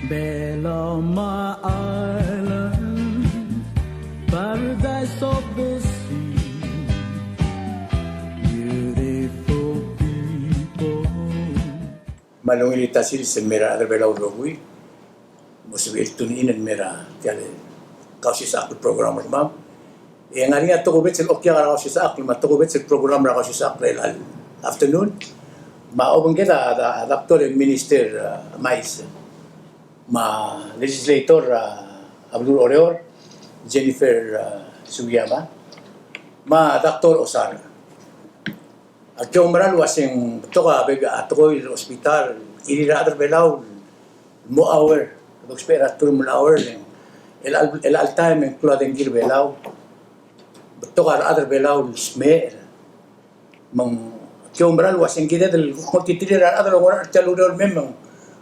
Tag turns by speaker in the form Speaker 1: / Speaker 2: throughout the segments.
Speaker 1: Beloma Island, paradise of the sea, beautiful people.
Speaker 2: Malungilita sil sa mera arbelaw logui, musibil tuninan mera tiale kausi sa akul program ma'am. Yang hari nga to sil okya ka kausi sa akul mato sil program ra kausi sa akul afternoon. Maobang kita adaptor minister mais ma legislator Abdul Oreor, Jennifer Sugiyama, ma Dr. Osar. At yung maral wasing ito ka, ato ko yung hospital, iniraadar belaw, mo hour, mag-spera tur mo hour, el time yung clothing gear belaw, ito ka, adar belaw, smer, mang, yung maral wasing kita, kung titirira, adar ang oras, talunol memang,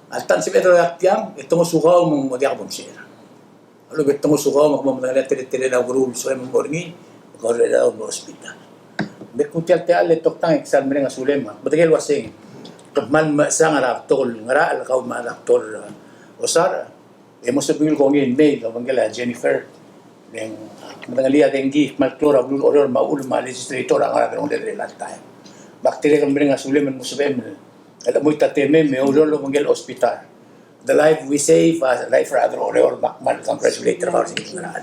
Speaker 2: altan si Pedro Yaktiang, ito mo sukaw mong magyakabong siya. Alam ito mo sukaw, magmamanala tiri-tiri na guru, so yung morning, magkawala na ang hospital. Bekutial te alle toktang eksan mering asulem batagel wasing man sang ara tol ngara al kaw man aktor osar mo sabil ko ngin May kabangela Jennifer ng mangalia dengi malklora blue order maul ma legislator ang ara ng dere lat time bakterya kan mering asulem mo sabem alam mo itateme me ulolo mangel hospital the life we save life for other order bakman kan legislator ka sing ngara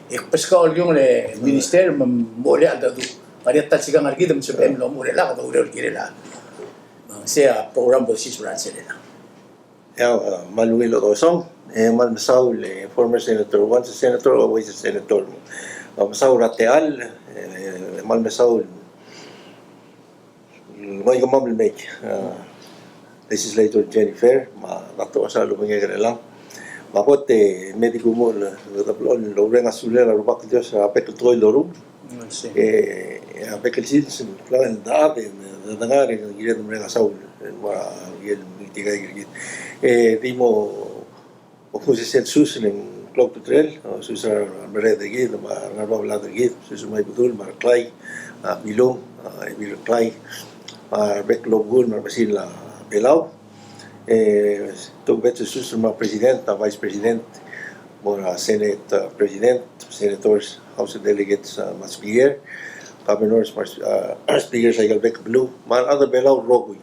Speaker 2: ipeskol yung le minister mo le adadu Pariatan sigang argida mo sa PM lo mo rela ka uro kirela. Siya program po si Suranse nila.
Speaker 3: Manuel Orozong, Man Saul, former senator, once a senator, always a senator. Saul Rateal, Man Saul, may gamamil make, legislator Jennifer, Dr. Osalo Mangyagana lang. Bakot medico mo, Lorena Sulera, Rubak Diyos, Apek Toy Lorub. Apek Silson, Plan Dave, Nangari, Gilad Mrena Saul, Gil Mitigay Gil. Di mo, kung si Sen Susan, Clock to Trail, Susan Mereda Gil, Narbablado Gil, Susan May Budul, Marclay, Bilong, Emilio Clay, Beck Logun, Marbasila Belao. Itong bet sa Susan mga President, Vice President, mga Senate President, Senators, House of Delegates, Mas Speaker, Governors, Speaker sa Igalbeck Blue, mga other Belao, Rogoy.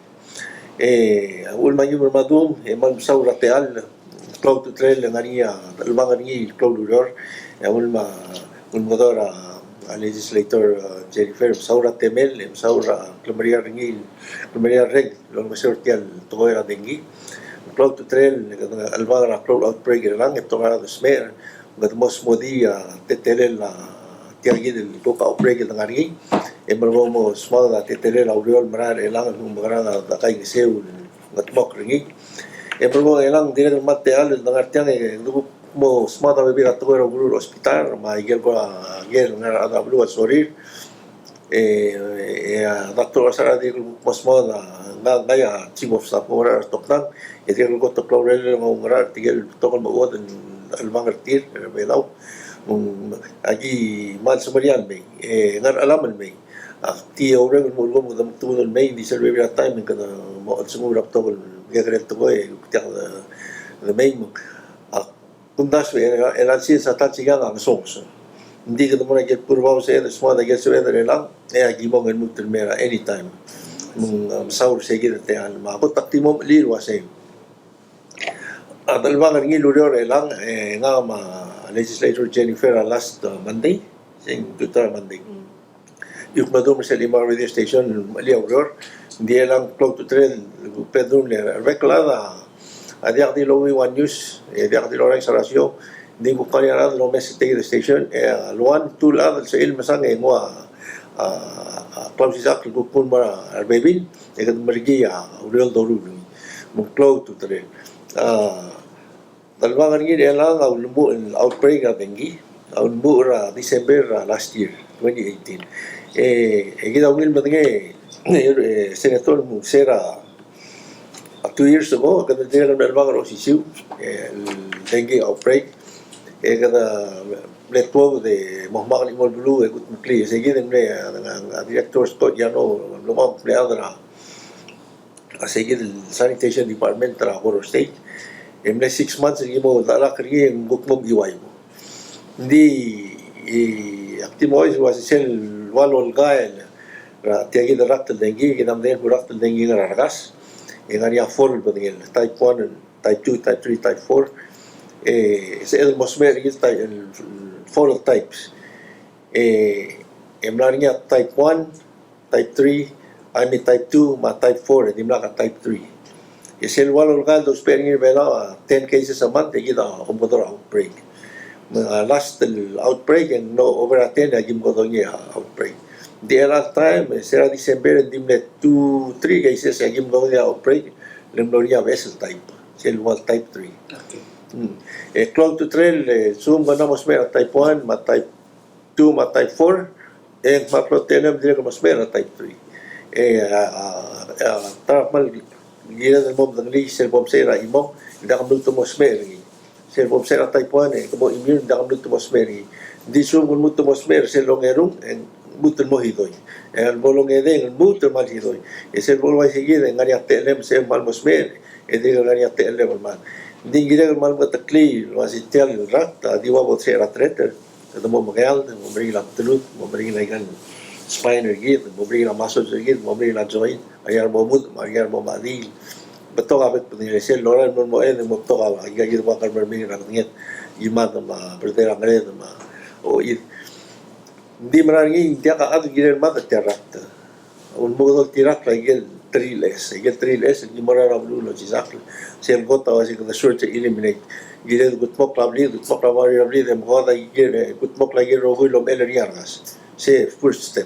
Speaker 3: Ulman yung Ramadum, Man Saul Rateal, Cloud to Trail, nga niya, dalawang nga Cloud Udor, Ulmador, Legislator Jennifer, Saura Temel, Saura Clamaria Ringil, Clamaria Reg, Long Masortial, Tukoy Dengi, Cloud to Trail, Alvara Cloud Outbreak lang, ito nga ng Smer, Gatmos Modi, Tetelel, Tiagid, Luka Outbreak ng Ari, Emermo Small, Tetelel, Aureol, Marar, Elang, Marang, Takay Gisew, Gatmok Ringi, Emermo Elang, Dinner Mateal, ng Artiang, mo smada bebir at tuwero guru hospital maigel ko gel nga ada blue sorry doctor sara di mo smada na gaya chief of staff ora toktan etigel ko to klorel ng ngara tigel tokol maud almang tir belaw agi mal sumarian me ngar alaman me ti ora mo mo dam tunol me di sa bebir time kada mo sumurap tokol gagret to ko the main kung daso elansin sa tatsigang ang songs. Hindi ka naman nagpurbaw sa ito, semua nagsuwede lang, agimong ang mutilmera anytime. Saur sa gina tayo, makot takti mo lirwa sa iyo. At alabang ang ngilurior lang, nga legislator Jennifer last Monday, sing tutor Monday. Yung madum sa Limar Radio Station, liauror, hindi lang clock to trail, pedrum le, reklada, Adiak di Lowy One News, adiak di Loreng sa rasyo, hindi ko kanina no message the station, luan tulad sa ilmasang mo close sa kung mara arbebin, ekat marigi real doru mo close to trail. Dalawang ngini lang ang lumbu outbreak ng dengue, ang lumbu December last year, 2018. Kita wil matenge Senator Mugsera 2 years ago, kada dinero na mga issue, dengue outbreak, kada network de mahmakal imol blue, gut mukli, sige din ang director Scott Yano, lumang pleadra, sige din sanitation department tra Horror State, Emle 6 months lagi mo tala kri ang gukmom iway mo. Hindi actimois was sel walol gael ra tiagi da raktal dengi ginam den raktal dengi nga ragas. Yang ania for badingil type 1 and type 2, type 3, type 4. Sa el mosmer gil type 4 types. Emlarnya type 1, type 3, ani type 2, ma type 4, di mlaka type 3. Sel walol gael dos pering bela 10 cases a month gida kompodor outbreak. Last outbreak and no over 10 agim godongi outbreak. The last time sera December dimle 2-3 cases agim godongi outbreak lemloria vessel type. Sel wal type 3.
Speaker 2: Okay.
Speaker 3: Close to trail zoom gana mosmera type 1 ma type 2 ma type 4 maklotenem dire mosmera type 3. Tarmal gila del mom dangli sel bom sera imo da kam luto mosmeri sel bom sera type 1 kamo immune da kam luto mosmeri di zoom gun muto mosmer sel longerung en muto mo hidoy el bolong eden muto mal hidoy sel bolong sige ngari atelem sel mal mosmer edi ngari atelem mal Dinggira mal matakli wasi tel rakta diwa bot sera treter da mo magal mo bring la telut mo bring la gan spinal git mo bring la muscle git mo bring la joint ayar mo mud ayar mo madil beto abet pudil sel loran mo mo to ka agir ba kar mermi ra nget imad ma perdera ngre ma o di marangi dia ka ad giren ma terrakta un mo tirak la gel triles di mara ra blu lo chisakl sel gota wasi ka short to eliminate giren gut mok labli dem goda gir gut mok la gir rogo lo meleriargas se first step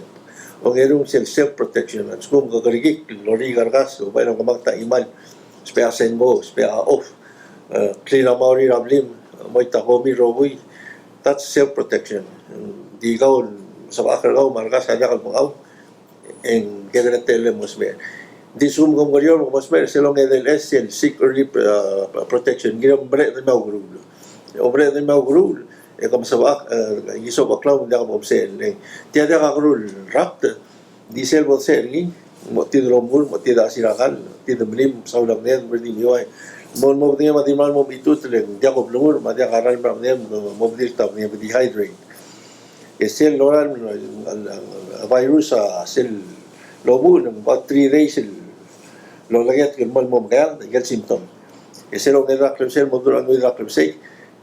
Speaker 3: o gerung self protection at skum ko garigik lori gargas o bayang kamagta imal spea senbo spea off clean mauri rablim moita komi rogoy that's self protection di gaw sa bakal gaw margas aja kal pangaw en gedretele mosme di sum kom gorior mosme selong EDLS el sick early protection giram bre de maugrulo obre de maugrulo como sa bak giso baklaw da mo obsel tiada ka rule rapt diesel bot sergi mo tidro mul mo tida sirakan tidro blim sa ulang net berdi yoy mo dia matimal mo bitut le dia ko blumur ma dia karal pra dia mo dirta dia dehydrate sel loran virus sel lobu ng about 3 days lo laget ke mal mo gel gel symptom selong era klem sel mo durang era klem sei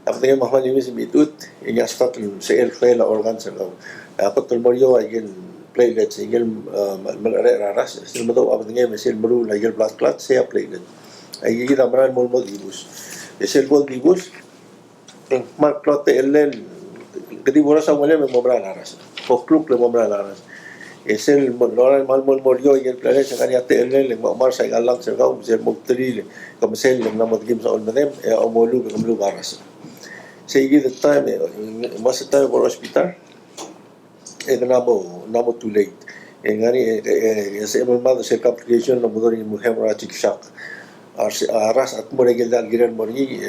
Speaker 3: Apatnya mahal ini sebetut ini astat sel fail organ sel. Apa tulmorio agil platelets agil malare raras sel betul apatnya sel baru agil blood clot saya platelet. Agil kita meran mol dibus. Sel bol dibus mal clot ellen kedi boras awalnya memobran raras. Pokluk le memobran raras. Sel loran mal morio agil platelet sekali ate ellen le mar sa galang sel kau sel mobtri comme sel le namot gim sa olmadem amolu kamlu baras. Sige the time mas time for hospital namo too late ngani sa emang sa complication ng motor yung hemorrhagic shock aras at mo regel dal giran mo ni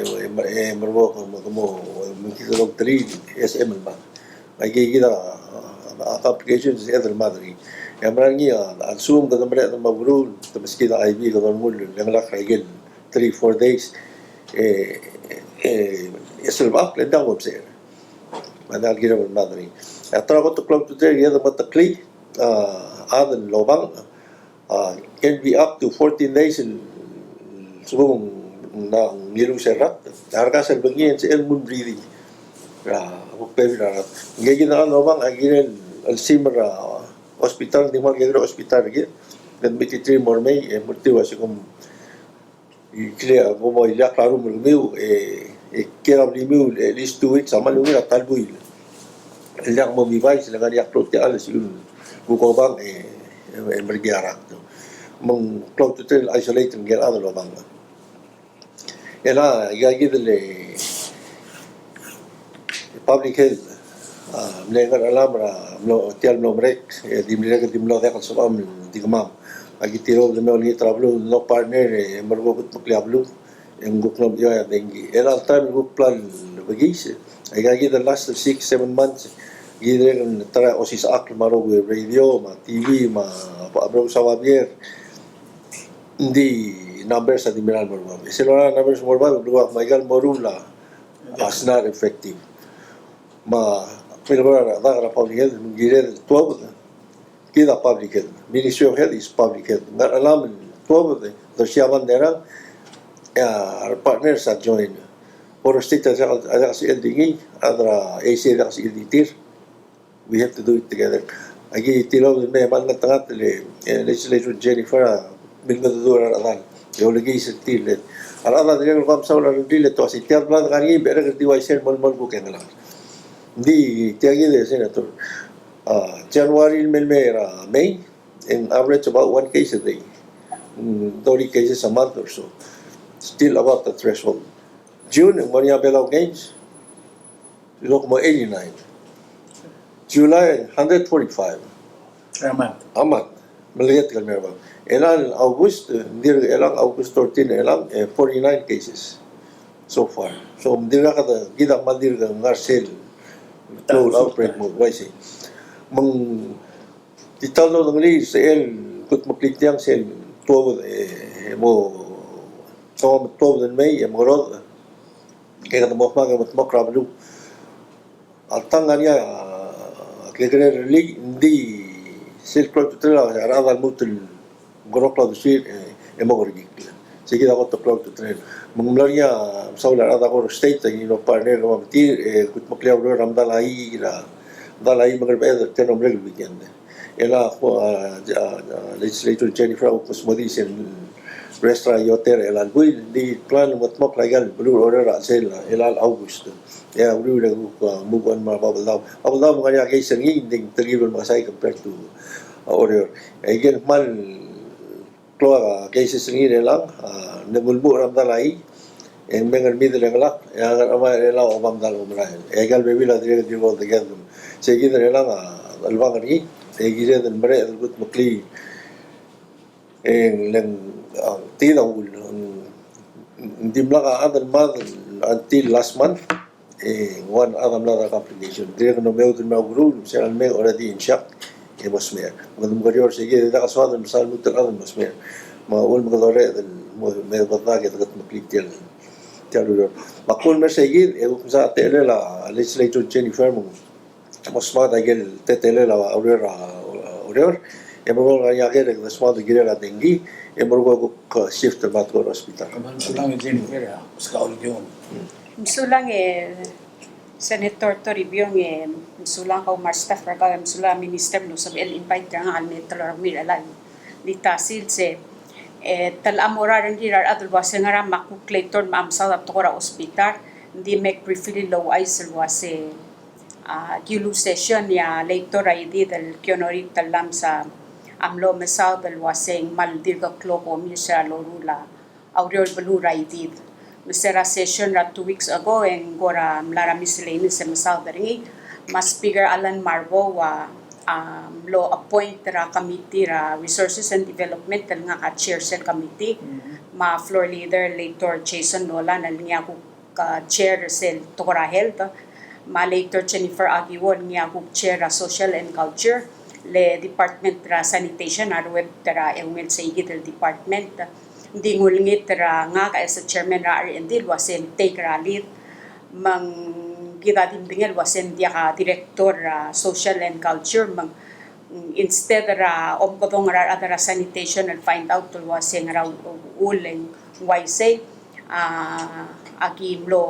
Speaker 3: marwo mo mikito log 3 SM ba ay gigida complications other madri yamrangi al sum da namre da mabrul da miskida IV da mul lang la regel 3-4 days Esselbach le dang obser. Manal gira mal madri. Atra ko to club to there yada matakli adan lobang can be up to 14 days in subong na ngilu serat. Harga sel bagian sa elmun breathing. Ako pevira. Ngegi na lobang agiren Alzheimer hospital di mal gira hospital gi. Dan mititri mormei murti wasikum clear como ya claro mo meu kera blimeu at least 2 weeks sama lungi na talbuil lang mo mibay sila nga i-upload ka alas yun bukobang emergiarak mong cloud to tell isolate ng gila ano bang yana igagidale public health mlengar alam ra tial nomrek dimlega dimlo da kan sumam digmam agitiro de mel ni travel no partner margot mukliablu en guknom ya dengi era time guk plan bagis ay gagi the last 6-7 months gidre tra osis ak maro radio ma TV ma abro sawabier hindi numbers sa Dimiral Mormam. Sila numbers Mormam, luwag maigal morula as not effective. Pilbara na public health, mungkin 12 kita public health. Ministry of Health is public health. Nggak alam 12 terus siapa derang ya partners sa join. Por state ada si LDG, ada AC ada si LDTIR. We have to do it together. Agi tilo may man na tangat legislator Jennifer bilga dura adan. Yo lagi sa tilet. Ala dia kam sa wala tilet to si tiar plan kari bera kerti waiser mal bu kenala. Di tiagi de senator. January May, in average about 1 case a day. 30 cases a month or so. Still about the threshold. June, in Maria Belao Games, you look more 89. July, 145. A month. Maliit ka meron. Elang August, elang August 13, elang 49 cases so far. So, hindi na kada, kita mandir ka ngarsil. Close outbreak mo, why titalo ng li sa kut maklitiang sa tuwa mo so tuwa ng May mo rod kaya mo matmo krablu at tanga niya kaya hindi silk to tell arada mutul gorokla dusir mo gorgi sige ako to to train munglar niya sa wala arada ko state ng partner mo kut maklaw ramdalai dalai magbeda tenom regl weekend ela ko legislator Jennifer Opus Modis in restaurant yoter ela buil di plan matmok legal blue order sel ela August ya ulu le mugon ma babalaw mga kay sangi ding tagibon masay compared to order again mal klo cases sangi lang nagulbo ram dalai en mengal middle lang ya ama ela obam dal umrahen egal bebila dire di all together seguida lang albangan ni seguida del mare del gut mukli en lang tida ul dimla ka adal mad until last month one adam la application dire no meu del meu guru se al me already in shock e mosmer ngam garior seguida da kaswad misal mutar adam mosmer ma ul magadore del me badda ke gut mukli tialur makul mer seguid e sa tele la legislator Jennifer mas smart agel tetele la order e mo ga yagel the smart gire la dengi e mo go shift mat go hospital
Speaker 2: Sulang Jennifer ya, sekolah yun.
Speaker 4: Sulang Senator Toribio sulang ka staff raga sulang minister no sa invite nga alme talor mi alay di tasil se tal amora rin girar adul wase nga makuklator maamsal at tukura hospital hindi make refill low ice wase gilu session ya later ay di dal kionorit talam sa amlo mesal dal waseng maldir ka kloko mi sa lorula auriol balura di mesera session ra 2 weeks ago en gora mlara miscellaneous sa mesal dari mas speaker Alan Marbo wa lo appoint ra committee ra resources and development nga ka chair sa committee ma floor leader later Jason Nolan niya ko ka chair sa tukura health ma later Jennifer Aguiwon niya ko chair ra social and culture le department ra sanitation ar web ra elmel sa igit department hindi ngulngit ra nga ka sa chairman ra R&D wasen take ra lead mang kita dimbingel wasen dia ka director social and culture mang instead ra omkotong ra adara sanitation and find out to wasen ra uling why say agim lo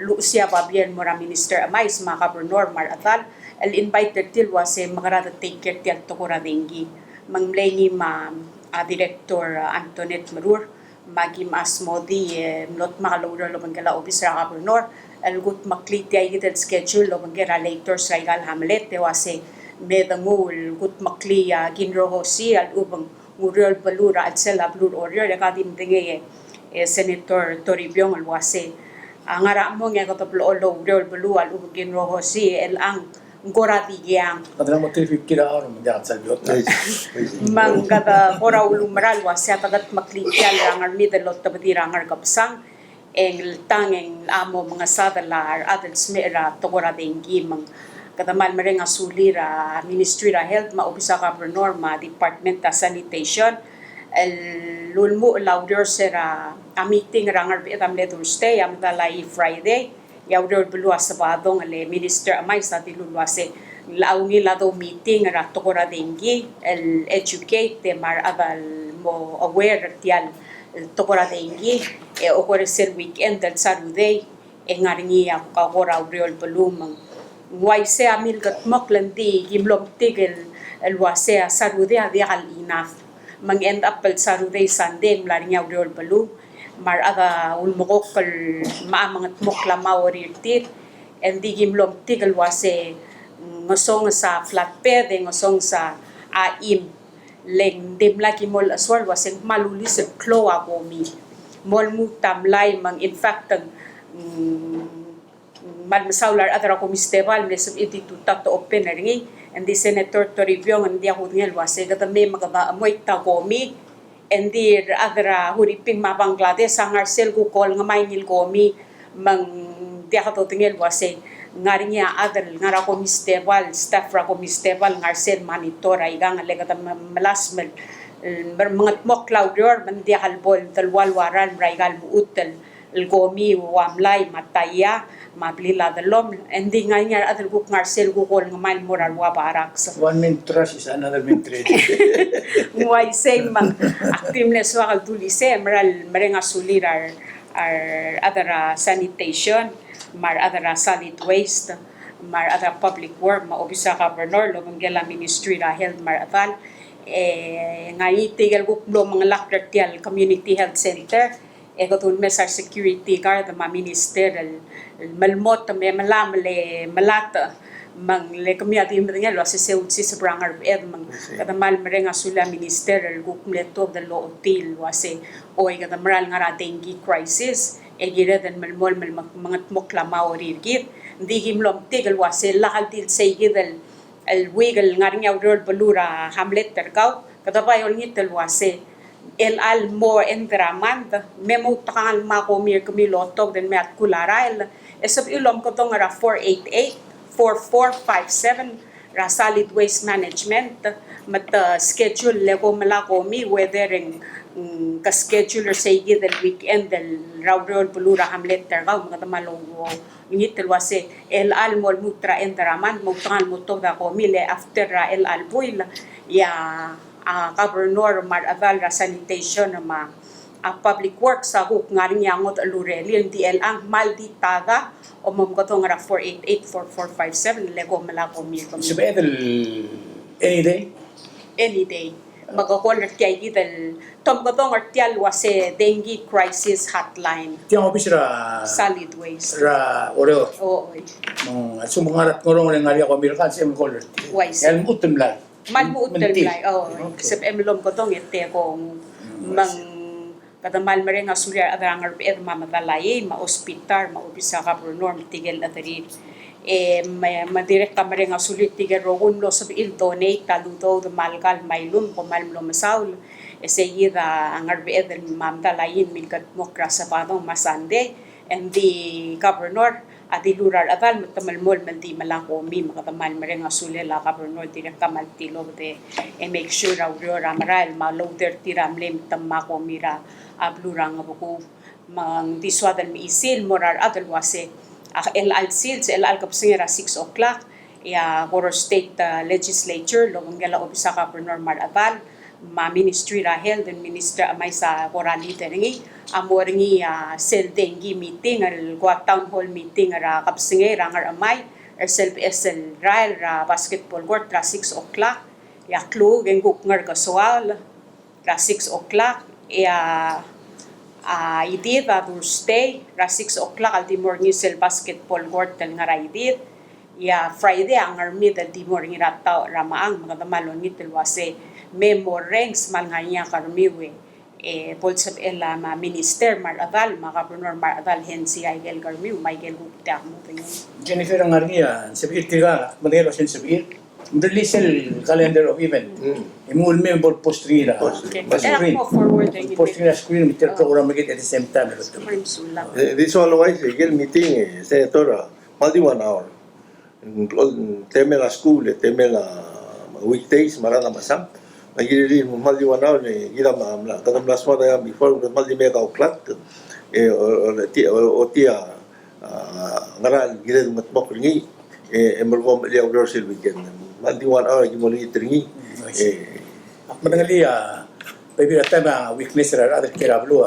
Speaker 4: Lucia Babian Mora Minister Amais mga kabernor Maratal el invited til wase magarada take care til tukura dengi mangmlengi ma Director Antoinette Marur magim asmodi not makalura lo mangala office ra kabernor el gut makliti ay gitel schedule lo mangera later sa igal hamlet te wase medangul gut makliya ginroho si al ubang muriol balura at sela blur order kadim dinge Senator Toribio al wase ngara mo nga kataplo lo muriol balua al ubang ginroho si el ang gorati yang
Speaker 2: Kadang mo traffic kira araw mo diyan sa biyot.
Speaker 4: mang kata kora ulumral wase tagat maklitial rangar middle of tabati rangar kapsang eng tangeng amo mga sadalar adal smera tokora dengi mang katamal marenga sulira ministry ra health ma office ka norma department ta sanitation el lulmu lauder sera a meeting rangar be tamle Thursday am dalai Friday yauder belua sabadong le minister amai sa dilulwa se laungi lado meeting ra tokora dengi el educate te mar adal mo aware tial tokora dengi e okore ser weekend del saruday e ngaringi ako ora aureol belum ngwai se amil gat moklandi gimlom tigel el wase saruday adi al inaf mang end up pel saruday Sunday mlaring aureol belum mar aga ulmokok kal maamangat moklama orirtit and di gimlom tigel wase ngosong sa flatbed ngosong sa aim leng demla kimol aswal wase malulis klo abomi mol mu tamlay mang in fact malmasaular adra ko mistebal mesab iti tutat to open ringi and the senator to review and dia hudngel wase gata me magaba amoy tagomi and the adra huriping ma Bangladesh sangar sel ko kol nga maynil gomi mang dia to tingel wase ngarinya adal ngara ko mistebal staff ra ko mistebal ngar sel monitor ay gang legata malasmel mga mo cloudior man dia halbol dalwal waran raigal muutel gomi wamlay mataya mablila dalom ending nga niya adal guk ngar sel ko kol nga mail moral wa barak sa
Speaker 2: One man trash is another man trade.
Speaker 4: Nguay same mang activeness wa kaltulise maral marenga sulirar adara sanitation mar adara solid waste mar adara public work maobisa governor lobanggela ministry ra health mar atal ngai tigel guklo mga laktertial community health center katun mesar security guard ma minister malmot me malam le malata mang le kamyati mringa lo se si sabrangar mang kadamal merenga sula minister gukleto de lo hotel wase oy kadamral ngara dengue crisis gira dan malmol mga moklama orirgit ndigim lom tigel wase lahal til seygidel el wigel ngarnya urol balura hamlet terkau kadabay ol ngitel wase el al more endramand memo takal makomir kumilotog den met kularail esab ilom ko tong ra 488-4457 ra solid waste management mat schedule lego malakomi weathering ka scheduler say del weekend del raurol bulura hamlet tergaw mga tamalong ngitel wase el al mol mutra endramand mo takal mo to da ko mile after ra el al buil ya governor mar aval ra sanitation ma public works sa huk ngaring yangot alureli di el ang malditaga o mom ko tong ra 488-4457 lego malako mi ko
Speaker 2: So betul any day.
Speaker 4: magakol kay gidel tom ko tong artial wase dengue crisis hotline
Speaker 2: Tiang office ra
Speaker 4: solid waste
Speaker 2: ra oreo.
Speaker 4: oo
Speaker 2: Sumangarat ngorong ngari ako American sa color.
Speaker 4: wise
Speaker 2: Yan utem lang.
Speaker 4: malmuot
Speaker 2: Mentil.
Speaker 4: lay sep emlom ko tong ite kong mang kadamal merenga surya adrangar pe mamadalay ma hospital ma obisa ka norm tigel atari madirect ka merenga sulit tigel rogun lo sab il donate taludo de malgal mailum ko malmlo masaul seguida angar be del mamdalayin milkat mokra sa padong masande and the governor adilurar atal matamalmol mandi malako mi makatamal merenga sulela governor direk kamal tilo de make sure aurora ramaral maloader tiramlem tamako mira ablurang abuko mang diswadan mi isil morar adal wase el al sils el al kapsingera 6 o'clock ya Goro State Legislature lobanggela obisa governor mar atal ma ministry ra health and minister amay sa Corali teringi amoringi sel dengue meeting al town hall meeting ra kapsinge rangar amay self SL rail ra basketball court ra 6 o'clock ya klo genguk ngar kaswal ra 6 o'clock ya idit ra Thursday ra 6 o'clock al di morning sel basketball court tel nga idit ya Friday ang army del di morning ra taw ramaang mga damalon nitel wase memo ranks mal nganya karmiwe bolsab ela ma minister mar adal ma governor mar adal hensi ay gel garmiw may gel gupta mo tingin
Speaker 2: Jennifer ang arnia sabir tiga madelo sen sabir release el calendar of event. Imul member posting ra.
Speaker 4: okay mo forward ang
Speaker 2: Posting ra screen meter program magit at the same time.
Speaker 3: This all wise gel meeting senator maldi 1 hour. Temela school temela weekdays marana masam Nagili mali wanaw ni ila maamla. Kadam last month ay before mali mega oklat. O tia ngaral gila matbok ringi. Emergo mali outdoor sil weekend. Mali wanaw gimoli tringi.
Speaker 2: Manangali maybe at time weakness ra other kirablo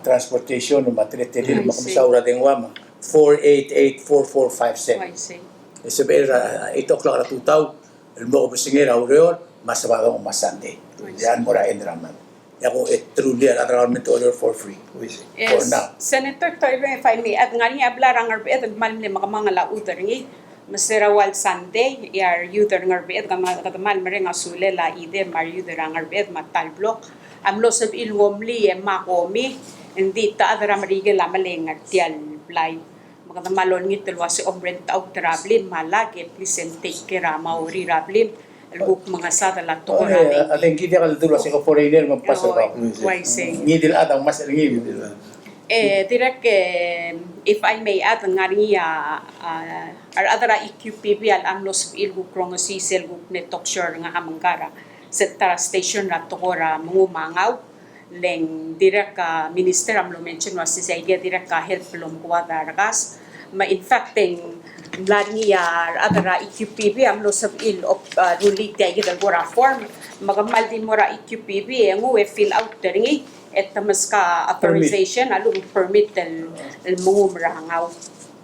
Speaker 2: transportation matritili
Speaker 4: I see.
Speaker 2: makamisaura dengwa 4884457.
Speaker 4: I see.
Speaker 2: Sabi 8 o'clock na tutaw, mo ko singira urior, mas bago masande. Yan mo ra endraman. Ako truly at government order for free. For now.
Speaker 4: Senator Toibe, if I may, at nga niya ablarang arbet, at malim ni mga lauter ngi, Masirawal Sunday, yar yuder ngarbet, katamal maring asule la ide, mar yuder ang arbet, matalblok. Amlo sab ilwomli, makomi, hindi ta adara marigil lamaling at tial blay. Makatamalon ngit tulwa si Obrent Taug Trablin, malagi, please and take care, mauri Rablin, alguk mga sadala to namin.
Speaker 2: Aling gidi ka dulu sa foreigner magpasa daw.
Speaker 4: Why say?
Speaker 2: Ngidil atang mas ngidil.
Speaker 4: Direk, if I may add, nga niya, ar adara EQPB al amlos ilguk krong si selguk ne tokshore nga amangara sa tara station na tokora mungumangaw leng direk minister amlo mention was si idea direk help lom kuwada ragas ma infecting niya adara EQPB amlo sab il of ruling tayo gidal gora form magamal din mo ra EQPB ngo fill out deringi et tamas ka authorization alum permit del mungumrangaw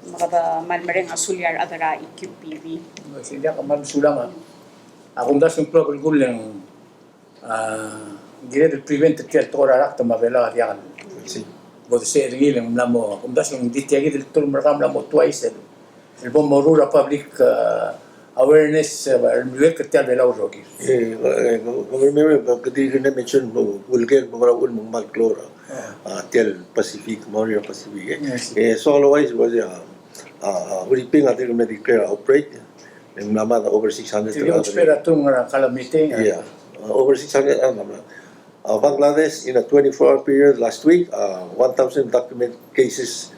Speaker 4: mga malmareng asulyar adara EQPB.
Speaker 2: Hindi ka mamsulang akong das yung program ko lang gire del prevent tel tora rakta mabela yan. Bodo se ringi lang namo akong das yung ditiagi del tur markam namo twice el bom morura public awareness el que tel bela rogi.
Speaker 3: Remember kadi na mention mo vulgar mga ul mong malklora. Tel Pacific, Moria Pacific. So otherwise was Uliping ating Medicare outbreak. Yung naman over 600.
Speaker 2: Sige mo espera itong calamity.
Speaker 3: Yeah, over 600 naman. Bangladesh in a 24-hour period last week, 1,000 document cases.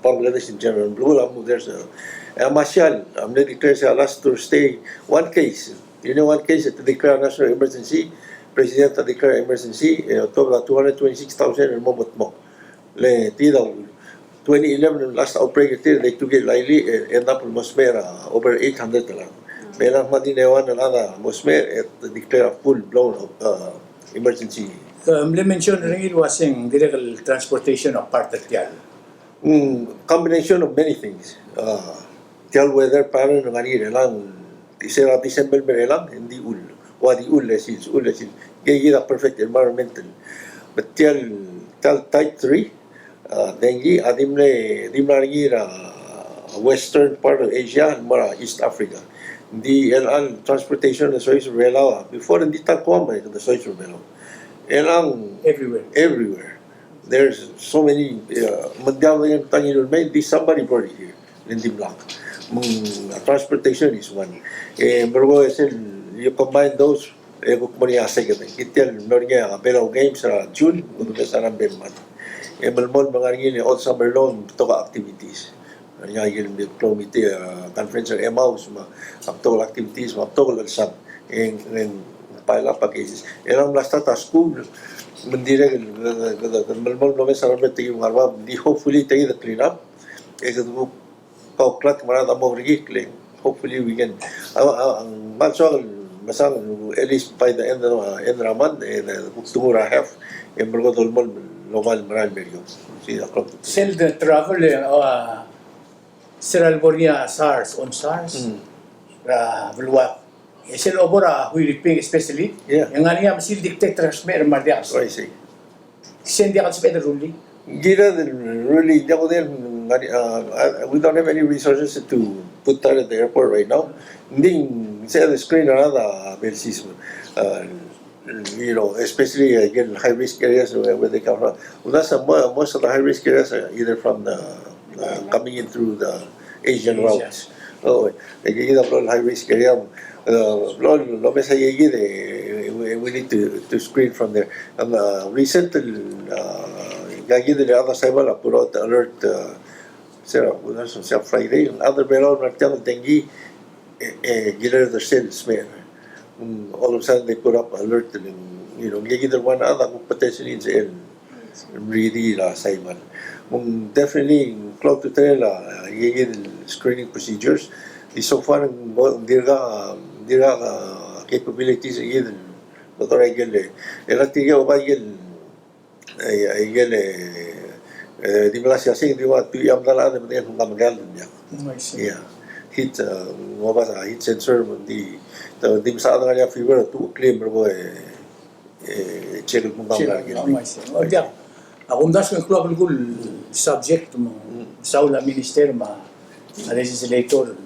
Speaker 3: Bangladesh in general. Blue Lam, there's Masyal, declared sa last Thursday, one case. You know, one case to declare national emergency. President to declare emergency. Total 226,000 and momot mo. Le, tidaw. 2011, last outbreak, they took it lightly, end up in Mosmer, over 800 lang. Melang madinewan na lang, Mosmer, at declare a full-blown emergency.
Speaker 2: Mention rin ilwasing direct transportation of part of yan.
Speaker 3: Combination of many things. Tial weather, parang nanganira lang, isera December lang, hindi wadi lesil, gaya perfect environmental. But tial type 3, dengue dimna western part of Asia mara East Africa di elang transportation na soy survela before hindi ta kuama the soy survela elang everywhere there's so many mandalo yung tangilon may di somebody brought it here hindi black transportation is one bergo esel you combine those kung muna asay kita nornya belaw games sa June kung kasaran benman Emalmon mga rin all summer long toka activities. Nga yung committee conference ng Emmaus toka activities, toka lalsam en paila pa cases. Elang last ta school mandira malmon no sa ramet yung arwa di hopefully tayo the clean up. Eko pauklat marada mo rigikling. Hopefully we can ang masal masang at least by the end of Raman tumura half en bergo dolmon global moral medio.
Speaker 2: Sel the travel Sierra Leone SARS on SARS. Bulwat. Sel obora Huiliping especially. Yang ngani am sil dictate transfer mardias.
Speaker 3: So I say.
Speaker 2: Sendi akan sepeda ruli.
Speaker 3: Gira really we don't have any resources to put that at the airport right now. Hindi sa the screen nada belsismo. You know, especially again high risk areas where they come from. Well, that's most of the high risk areas are either from the coming in through the Asian routes. Oh, again, the high risk area. We need to screen from there. And recently, the other side will put out the alert. Friday, other below not telling dengue, get the sales man. all of a sudden they put up alert and gigit one other potentially in the really la Simon. Definitely cloud to tell gigit screening procedures. So far dira capabilities again. But I get elatiga o bagel ay di ba siya sing di wa tu yam dala de kung kamagal niya.
Speaker 2: I see.
Speaker 3: Yeah. Heat heat sensor di sa nga fever to claim mo check mo kamagal.
Speaker 2: I see. Odia. Ako das ng club ng subject mo sa ula minister ma legislator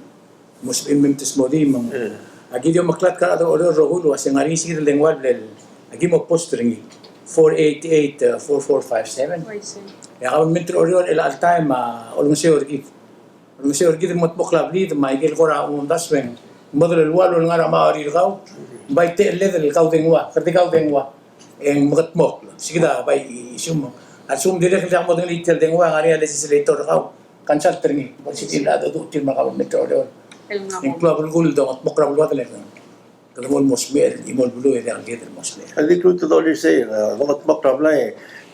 Speaker 2: mus implementos mo di mo. Agi di maklat ka ato oro rohulo as nga rin sigil lengwal agi mo post ringi 488 4457. Ya kalau menteri oriol el altai ma olong seor gid mot boklab lid ma igel kora undas wen model el walo ngara ma ori gau bai te level kau dengwa en mot mok sigida bai sum asum direk jak model itel dengwa ngari legislator gau kansal tringi positif ada tu til ma kalau menteri oriol en club gul do mot boklab lo tele kalau mo mosmer imol bulu ya gid mosmer
Speaker 3: I think what the lawyers say what problem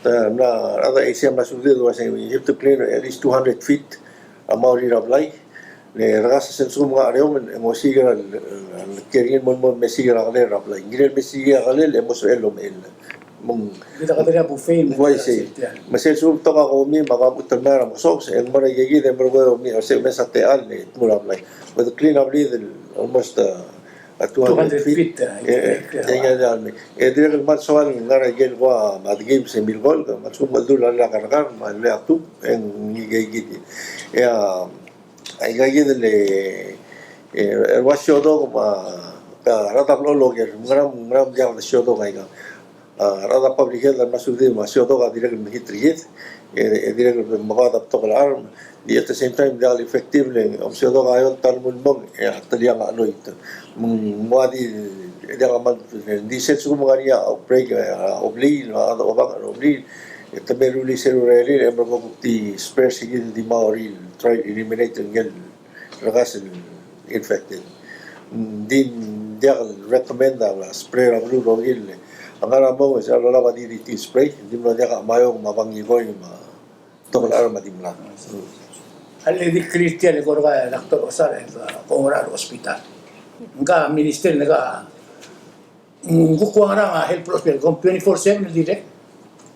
Speaker 3: na other ACM Masudid was saying you have to clear at least 200 feet a Maori Rablay. Le ragas sen suma areo mo siga al kerien mo mesiga ale Rablay. Ngire mesiga ale le mo elom el. Mong
Speaker 2: kita kata buffet
Speaker 3: why say masel sum to ka ko mi magabutan na mo sok en mara yegi de mo mi se mesa te al le mo Rablay. With the clean up lead almost 200 feet. Kaya dyan. Dire ka matsuan nga ragel ko game sa Milgol. Matsum madula la karkar. Malay atu. Ang higay-giti. Kaya ay gagin le wasyo do ratap lolo ger. Ngram diyan na syodo kaya ratap public health masudi masyodo ka dire ka hitrigit. Dire ka makatap to kalarm. At the same time, dahil effective lang, ang siya doon ngayon, talmon mong, taliyang ano ito. Mga di naman, di sense ko mga niya, outbreak, oblil, oblil, ito may ruli sa ruli, ang mga di spare sige, di Maori, try eliminate ang yan, rakas infected. Di ako recommend ang spray ng blue rogil. Ang alam mo, sa lalawa DDT spray, hindi mo na niya kamayong mapangyigoy, ito ko na madim lang.
Speaker 2: Hal di Christian ko ka Dr. Osar Conrad Hospital. Nga minister nga kukuha nga health hospital kung 24/7 direct.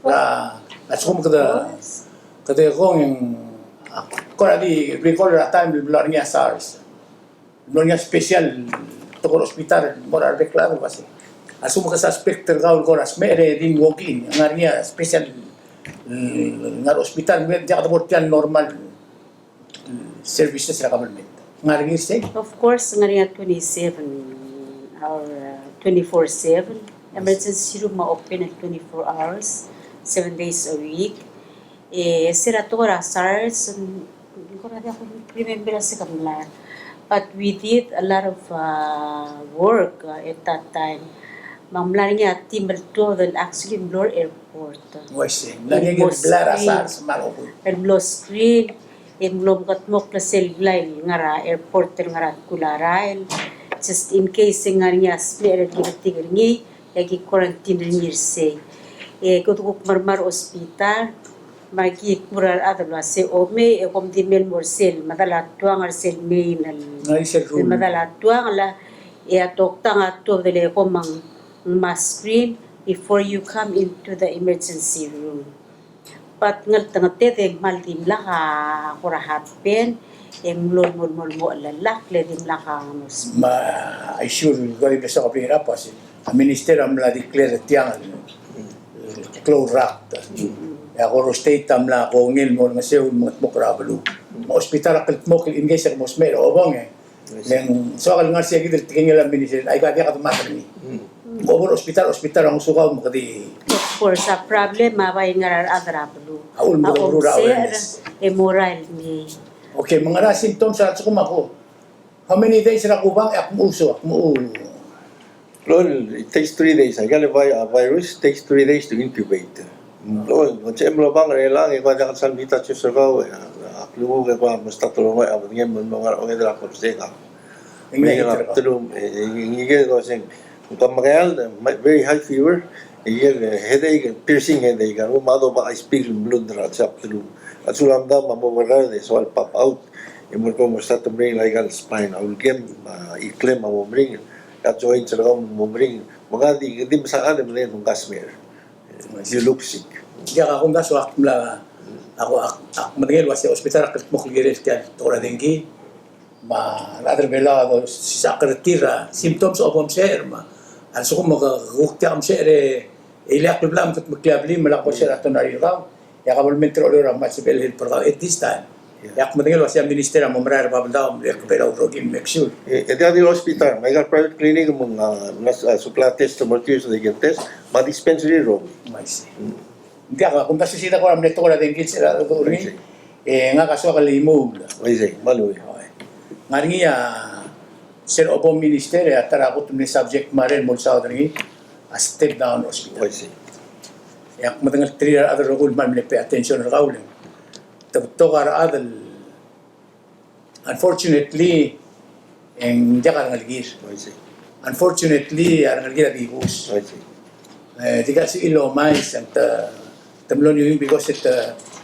Speaker 2: At kung kada kung yung kora di recall at time biblar niya SARS. No niya special to hospital moral reklamo kasi. Asumo ka sa specter gaul koras mere din walk-in nga niya special nga hospital med ja ka normal services sa government. Nga rin say?
Speaker 4: Of course, nga rin 27 or 24/7. Emergency room ma-open at 24 hours, 7 days a week. Sira to ra SARS, hindi ko na ako remember sa kamla. But we did a lot of work at that time. Mamla niya team to the actually Blore Airport.
Speaker 2: Why say? Lagi yung blara SARS, maroon.
Speaker 4: And blow screen, yung lom katmok na self-line nga ra, airport nga ra kularail. Just in case nga niya, meron ginatigil ngi, yagi quarantine niya say. Kutukuk marmar hospital, magi kurar adalwa se ome, kom di mel morsel, madalatwa nga sel may madalatwa la, atokta nga to dele komang mask screen before you come into the emergency room. But ngal tangate maldim la ka kurahapen mlol mo lalak ledim la ka mus
Speaker 2: I sure gari besa ka pihira pa si minister amla declare tiang close rat ya ko state amla ko ngil mo nga seul mo mokrablu hospital akal mo kil ingay sa mosmer obong len so akal nga siya gidel tingil ang minister ay ka dia ka tumakan ni over hospital ang sukaw mo kadi
Speaker 4: for sa problem mabay nga adrablu
Speaker 2: aul mo awareness
Speaker 4: moral ni
Speaker 2: okay mga symptoms sa kumako how many days ra ko bang akmo
Speaker 3: Lol, it takes 3 days. I got a virus, takes 3 days to incubate. Lol, kung siya mo bang lang, ikaw na kasal dito sa surgaw, aklubo ka pa, basta tulungan, abot ngayon, mga dala ko sa ika. May tulong, hingigil ko siyang, Kamakayal, very high fever, headache, piercing headache, umado ba ispil blood rat sa tulong. At sulam daw mamowarar de so al pop out. Imur ko mo sa tumring like al spine, I will gem i-claim mamomring. At join sa lang mamomring. Mga di masaan mo na yung gasmer. You look sick.
Speaker 2: Dia ka kung gaso ak mla ako maningil was sa ospital ak mo kugires kaya tora dengue ma ladr bela do sa retira symptoms of share ma also kung magukti am share ilak problem kat magkabli malak po share ato na iraw ya ka bol mentro ora ma sa belhil program at this time ya ko maningil was sa minister mo marar pa daw bela rogim make sure
Speaker 3: Ito ang hospital, may private clinic mong suplates, tumultuous na test, ma-dispensary room.
Speaker 2: mais hindi ka kung kasisita ko am neto ko na dengue sila do rin nga kaso kalimog
Speaker 3: Ay, maluwi.
Speaker 2: Ngaringi sir opo minister at tarakot ni subject marin mo sa rin a step down hospital.
Speaker 3: Ay,
Speaker 2: Yak matangal three other role man pay attention ra kauling. To kara adal unfortunately en jaka ngaligir. Unfortunately ang ngaligir ibus. Diga si ilo mais ang tamlon yung because it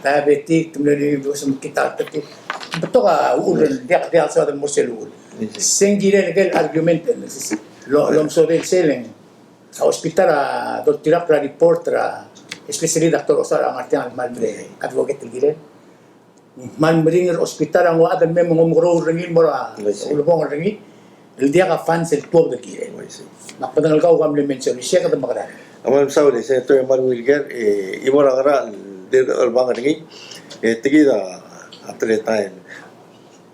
Speaker 2: diabetic tamlon yung because kita tati. Beto ka ulan dia sa mo selul. Sengire nagel argument lom so del selling. Sa ospital doktor ra report ra especially Dr. Osar ang artiang malbre advocate gire. Malbringer ospital ang wadan may mga muro ringin mo ra ulubong ringi. El dia ka fans el tubo de gire. Napadangal ka ugam le mention siya ka magdala.
Speaker 3: Amal Saudi, Senator Emmanuel Guer, imorang ara, albang ringi, tigida atletahin.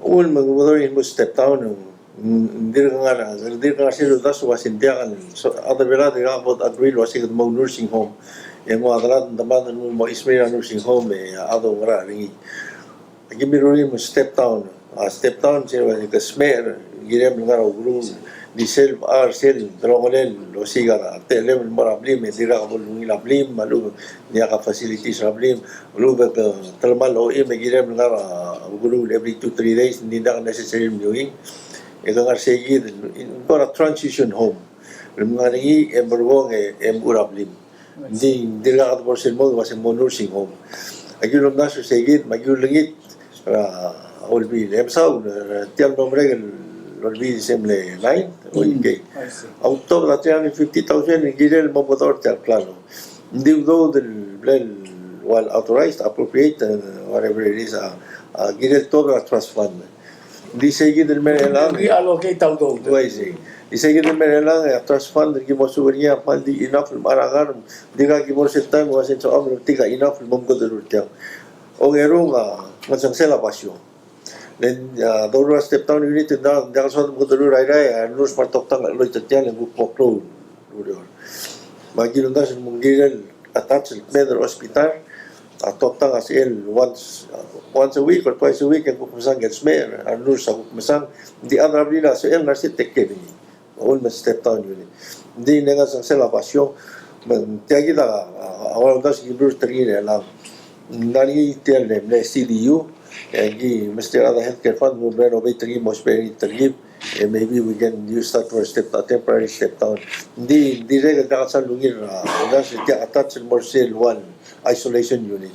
Speaker 3: Un magmudorin mo step down, hindi ka nga sila das wasindiakan. So, other vela, di ka about agree, wasigad mo nursing home. Yung mga dalat, damanan mo ismira nursing home, adong ara ringi. Gimirorin mo step down. Step down, siya ka smer, girem nga guru, di self sel drogonel lo sigara telem marablim dira ka bulungi lablim malu niya ka facilities lablim lu ba talmal o girem nga guru every 2-3 days hindi na necessary viewing ito nga sige para transition home mga ngi embargo urablim hindi dira ka por sel mo was mo nursing home agilom na so sige magyulingit olbi lemsaw tial nomregel Lorbi Semble 9 o Ingay. Auto la 350,000 in Gidel Mobotor Tel Plano. Hindi do del while authorized appropriate whatever it is Gidel Toga Trust Fund. Di say Gidel Merelang.
Speaker 2: We allocate out do.
Speaker 3: Di say Gidel Merelang Trust Fund gi mo suwernya mandi enough maragar di ka gi mo setan wasin so amro tika enough monggo del tiang. O gero masang sela pasyo. Then Dora step down unit na jangan suatu betul rai nurse partok tang lo itatian yang buku pro bagi nunda mungkin attach medical hospital atau tang asil once a week or twice a week yang buku mesang get smear nurse aku mesang di other bila so el nurse take care ni all must step down unit di nenga sang sela pasio tiagi da awal das gibur tergine la nari tiel le CDU Gi mesti ada healthcare fund mo renovate tergib mo spare tergib maybe we can use that for a temporary step down di rega da sa lungir das dia attach more cell one isolation unit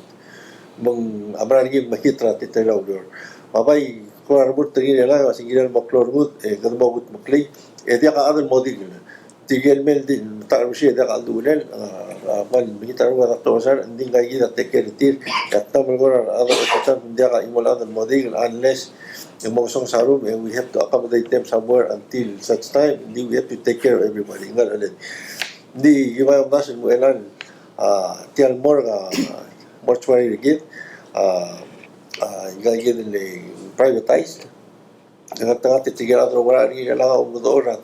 Speaker 3: mong abragi makitra titelaw yor babay ko arbut tergib la singiral mo chlorwood gadmo gut makli dia ka adal modig tigel mel din tarbishi da aldunel mal bigitar wa taqtosar hindi nga gida tekeritir katta malgora ada katan dia ka imol adal modig unless yung mga sarum and we have to accommodate them somewhere until such time we have to take care of everybody ngal ulit di giba mas mo elan tial more mortuary rigid gagid le privatized dengan tengah titigil atau berani lang umudoran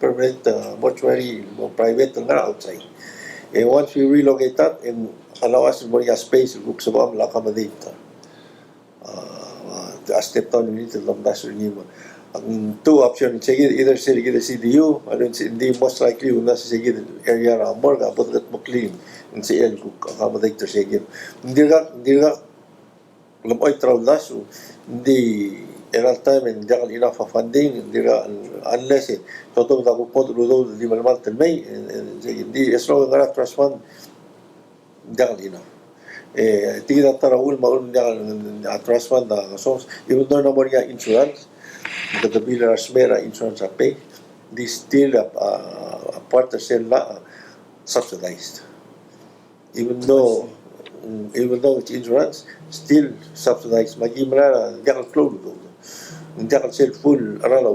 Speaker 3: permanent mortuary private nga outside. And once we relocate that and allow us more space, book sa mga accommodate. A step down unit ng lamdas rin ang two options, either sige the CDU, hindi most likely yung nasa sige area na more, kapag gat mo clean, yung CL accommodate sige. Hindi ka lamoy trawlas, hindi At time and jangan enough of funding dira unless totoo da ko do di malamal may and di as long as trust fund jangan enough tinggal tarawul maul jangan trust fund da so even though no more insurance the bill smera insurance pay this still a part of sell subsidized even though it's insurance still subsidized magimra jangan close hindi ka sell full arala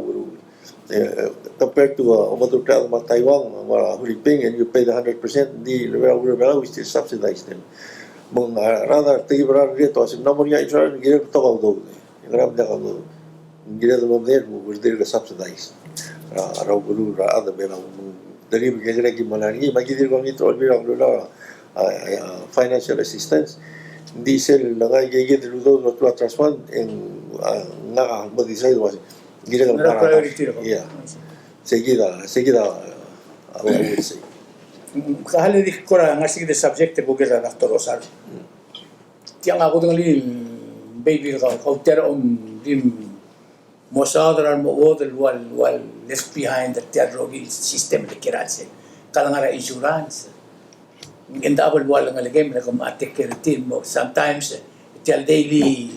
Speaker 3: compared to umatul ka Taiwan Philippines and you pay the 100% di we still subsidize them mga rather tibra dito as number niya insurance gila to ka do ngram da ka do gila do there mo will subsidize araw guru ada bela dari gila gi manani magidir ko nito bela lula financial assistance di sel lagay gigit do no to transfer en nga mag-decide was gila ng
Speaker 2: priority ko.
Speaker 3: Yeah. Seguida, I would say.
Speaker 2: Kahali di ko ra nga sige subject ko gila Dr. Rosar. Tiang ako ng baby ka kauter lim mosadran mo odel wal left behind the teatrogi system de kiratse. Kalangara insurance. Inda abal wal nga lagay mo kung atik kiritin mo sometimes till daily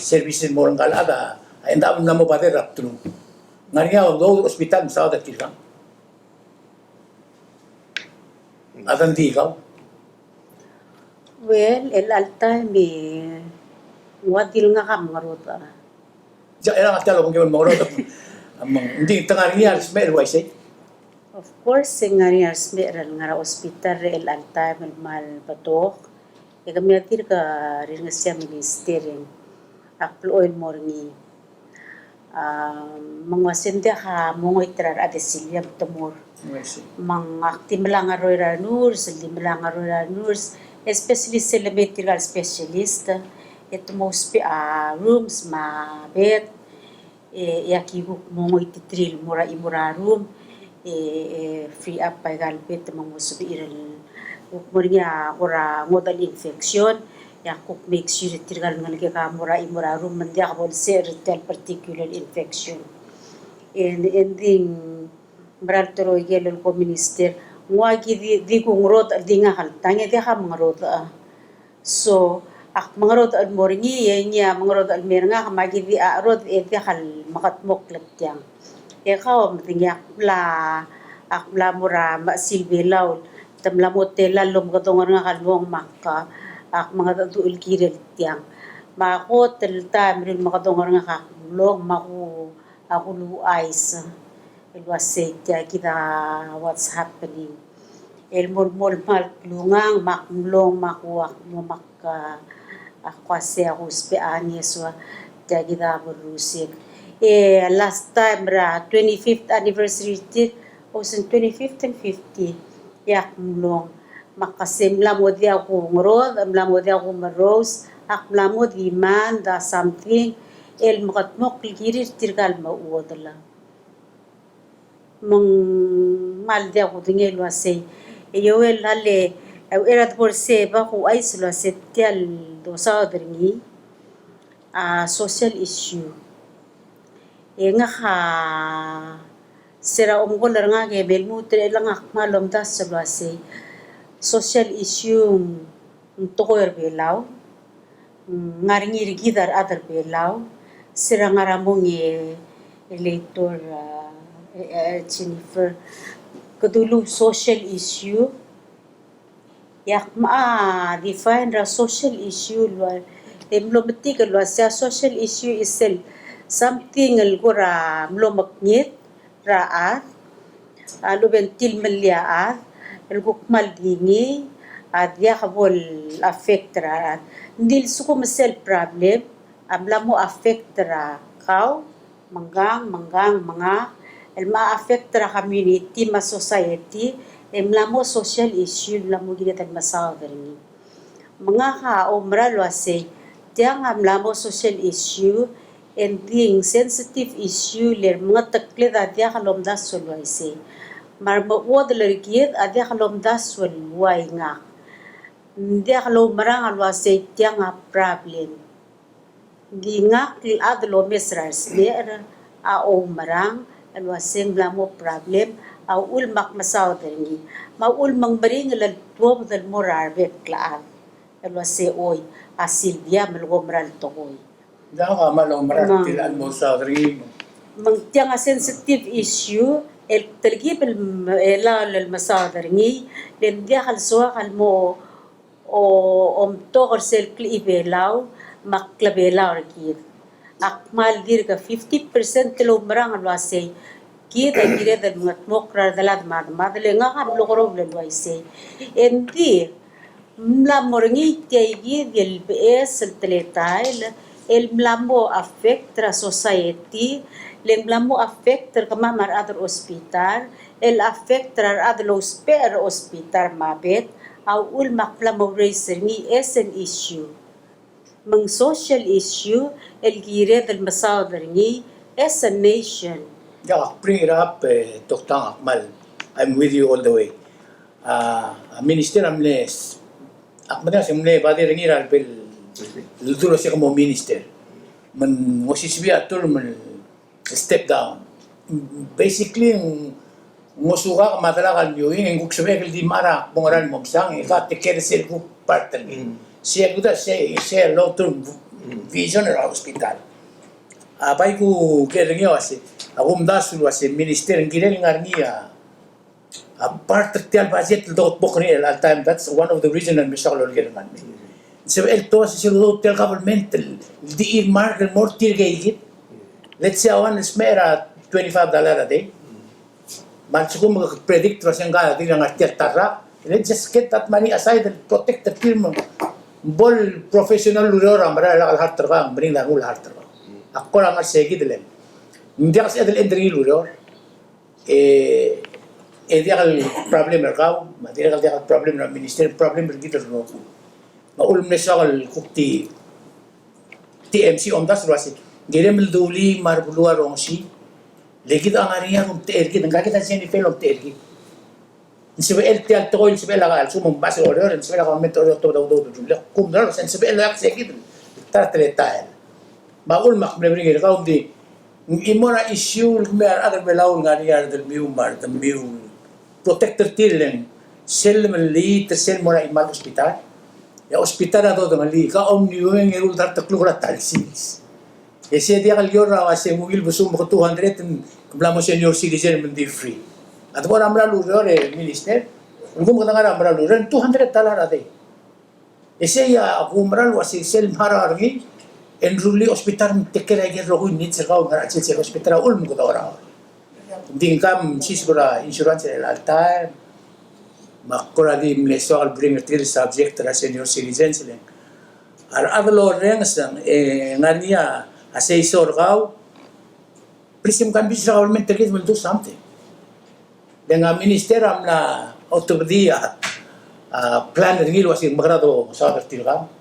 Speaker 2: services mo lang kalada ay inda abal na mo pati raptru. Ngariya do hospital sa da kirang. Atan di ka?
Speaker 4: Well, el alta mi wadil nga kam ngarota.
Speaker 2: Diyan ang atalo kung gawin mo ron. Hindi tangariya smell why say.
Speaker 4: Of course, ngari meral ngara hospital el alta mal batok. E kami atir ka rin siya ministerin. Akploin morngi. Mangwasende ha mongoy trar adesilya tamor. Mang akti melangaroy nurs, di melangaroy nurs, especially medical specialist. Ito mo rooms ma bed yakiguk mongoy titril mura imura room. Free up by galbet mga subiral ukmurnya ora ngodal infection ya cook make sure tirgal ngal ke kamura imura room mandia kabol ser tel particular infection and ending maral toro yelol ko minister wagi di kung rot di nga haltang ite ha mga rot so ak mga rot al morngi nya mga rot al mer nga magi di rot ite hal makatmok latyang ikaw matingyak akla mura masilbilaw tamla motela lom katongan nga kalwong makka ak mga tuul kirel tiang mako telta mirin makatongan nga kakulong maku aku lu ice elwase tia kita what's happening el murmur mal lungang makulong makuak mo makka akwase ako speani so tia kita berusik last time ra 25th anniversary was in 25th and 50 yak mlong makasimla mo dia ko ngorod amla mo dia ko rose akla mo di man da something el makatmok ligiri tirgal mauodala mong mal dia ko tingel wase yowel hale erat por se ba ko ay sula setial do sa dringi social issue nga ka sira umgolar nga ke belmutre lang akmalom das sa base social issue tokoyer belaw ngaringir gidar other belaw sira ngaramong elector Jennifer kadulu social issue yak define ra social issue lo emlomatik lo sa social issue is something algora mlomaknyet raat alubentil maliaat elgukmal dingi adya kabol affect raat ndil suko masel problem amla mo affect ra kaw manggang mga elma affect ra community ma society emla mo social issue la mo ginatan masawer ni mga ka omra lo say tiang amla mo social issue and being sensitive issue ler mga takle adya kalomdas sulway se marmawod lergiet adya kalomdas sulway nga dia kalom marang alwa se tiang problem gingak til adlo mesras der a o marang alwa sing blamo problem a ulmak masaw deringi ma ulmang bering lal tuom dal morar beklaan alwa se oy a Silvia malgomral tokoy
Speaker 2: Daw ka malong
Speaker 4: Ma'am.
Speaker 2: maratilan mo sa rin.
Speaker 4: mang tiang a sensitive issue el tergib el المصادر ني لان داخل سواء المو o tokor sel klibelaw maklabelaw kid akmal dir ka 50% telo marang alwase kid ay dire dal mga mokra dalad madle nga kam lokoro lwase endi mla morngi taygi del BS el teletail el mlambo affect tra society el mlambo affect tra kamamar other hospital el affect tra other hospital mabet au ulmak racer ni is an issue. Mang social issue, el gire del masaudar ni as a nation.
Speaker 2: Yeah, bring it up, Dr. Akmal. I'm with you all the way. Minister amnes, akmal sa mle pati ringi ralpel lutulo siya como minister. Man wasisbi atul man step down. Basically, musuka ka matala kalbiyoin, ang kuksabi di mara pungaran mo sang, ika tikere sila kuk partner. Siya kuda siya long-term vision ng hospital. Abay ko kaya nga kasi, ako mdasul kasi minister, ang ginil nga niya, partner tiyal budget, dot book niya, all time, that's one of the reasons na misa ko lolo kaya naman. So, ito sa sila hotel government, di i-mark and more tier gayigit. Let's say, awan smera $25 a day. Mansuko mag-predict was yung gala, di lang tara. Let's just get that money aside and protect the firm. Bol professional lulor ang marala lahat trabaho, maring lang lahat trabaho. Ako lang ang segi dilim. Hindi kasi adil endri lulor. Di akal problem erkaw, di akal problem ng minister, problem ergito no. Maulum na siya akal kukti TMC omdas ruasi. Girem duli marbuluar ongsi. Legit ang ariya kung teergit, ang kakita siya ni Felong teergit. Siya el tial toil, siya el sumong base order, siya el kamento order to daw kum dalo, siya el ak segit, tatretail. Baul mak blebring el kaum di imora issue mer agar belaul ngariar del miumar, del miu protector tilen, sel meli sel mora imal hospital. Ya hospital ado de mali ka omniuen erul dar taklura talsis. Ese dia kal yor rawa se mugil busum ko 200 blamo senior citizen mendi free. At mo ramra luro minister. Ungum ka nga ramra luro $200 ade. Ese ya kumral wasi sel mara argi enruli hospital tekera ge rogu nit se ka ngara se hospital ul mo ko ora. Dingkam sisbura insurance el alta. Makura di mleso al bring til subject ra senior citizens le. Ar avlo rengsang ngania assessor kau, prisim kan bisa government terkait will do something. Dengan minister amna autodia plan ringil wasing magrado sa tertilgam.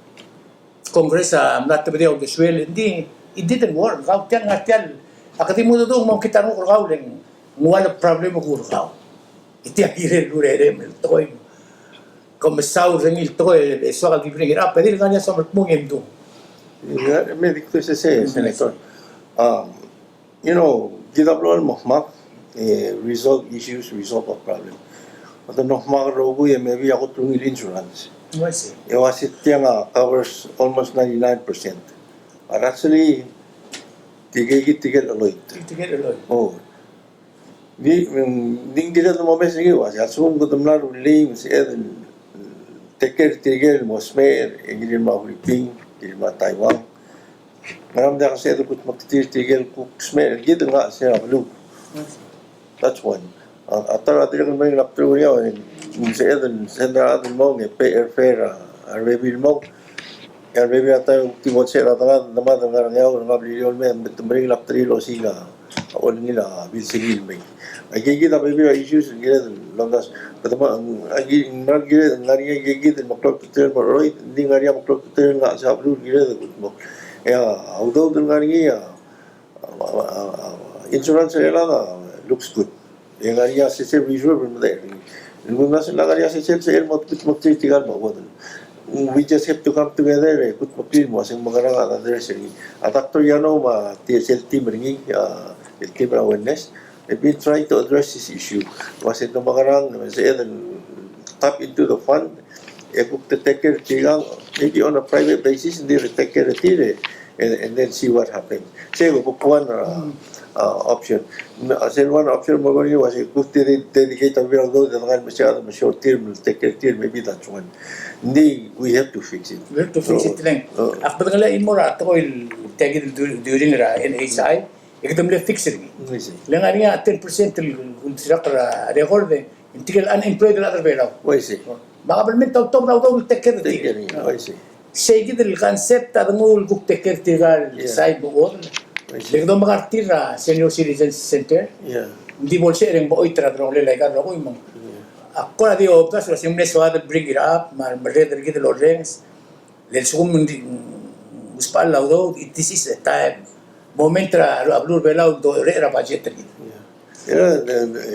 Speaker 2: Congress amna terdia og swell hindi it didn't work. Kau tiang ngatian akademo do mo kita no kau leng wala problem ko kau. Iti agire lurere mel toy. Como sau ringil toy so al bring up pedir kanya sa mungem do.
Speaker 3: Medic to say, Senator, GWL mohmak resolve issues, resolve a problem. But the mohmak rogu maybe ako tungil insurance. It was it covers almost 99%. But actually, tigil aloy. Oh, ding gila no moments sige was. Asum ko tumlar uling si Eden. Teker tigil mosmer ingin mahuliping. Ilma Taiwan. Maram dia kasi ito kung magtitigil kung smell, gito nga siya malu. That's one. Atara din kan may laptop niya, sa ito, sendra atin mo, pay airfare, arrebil mo. Arrebil ata yung timot siya, atanga, naman, ang ngayon, nga bilyon may, tumring laptop lo sila, all nila, bilsigil may. Ay gigit, maybe issues, gigit, landas, katama, ang gigit, ang ngariya gigit, maklog tutil mo, right, hindi ngariya maklog tutil nga sa abdul, gigit, mo. Kaya, although dun ngariya, insurance nila looks good. Yung ngariya si Sir Visual, pero mo dahil. Yung nasa ngariya si Sir, mo, magtitigal mo, we just have to come together kut mapil mo asing mga nga address ringi Dr. Yano ma TSL team ringi el team awareness they've been trying to address this issue was it no mga tap into the fund kung take care tigang maybe on a private basis hindi take care tire and then see what happens say ko one option as in one option mo rin was kung dedicate ang bilang doon dengan masyado short term take care tire maybe that's one hindi we have to fix it
Speaker 2: We have to fix it lang. Akbat nga lang mo rato ko tagid during ra NHI, ikadam le fix it. Lang ani 10% kung sila para record intigal unemployed la other way raw.
Speaker 3: why see
Speaker 2: Makabalmin tawtog na daw take care
Speaker 3: take care
Speaker 2: ti.
Speaker 3: why see
Speaker 2: Sige del concept ta ngul guk take care ti gal side buot. Ikadam makartira senior citizen center.
Speaker 3: yeah
Speaker 2: Hindi mo siya ring boy tra drong le like ko imong ako na di optas was yung neswada bring it up malred gid lo rings let's go mundi uspal law do this is the time moment ra ablur belaw do era budget gid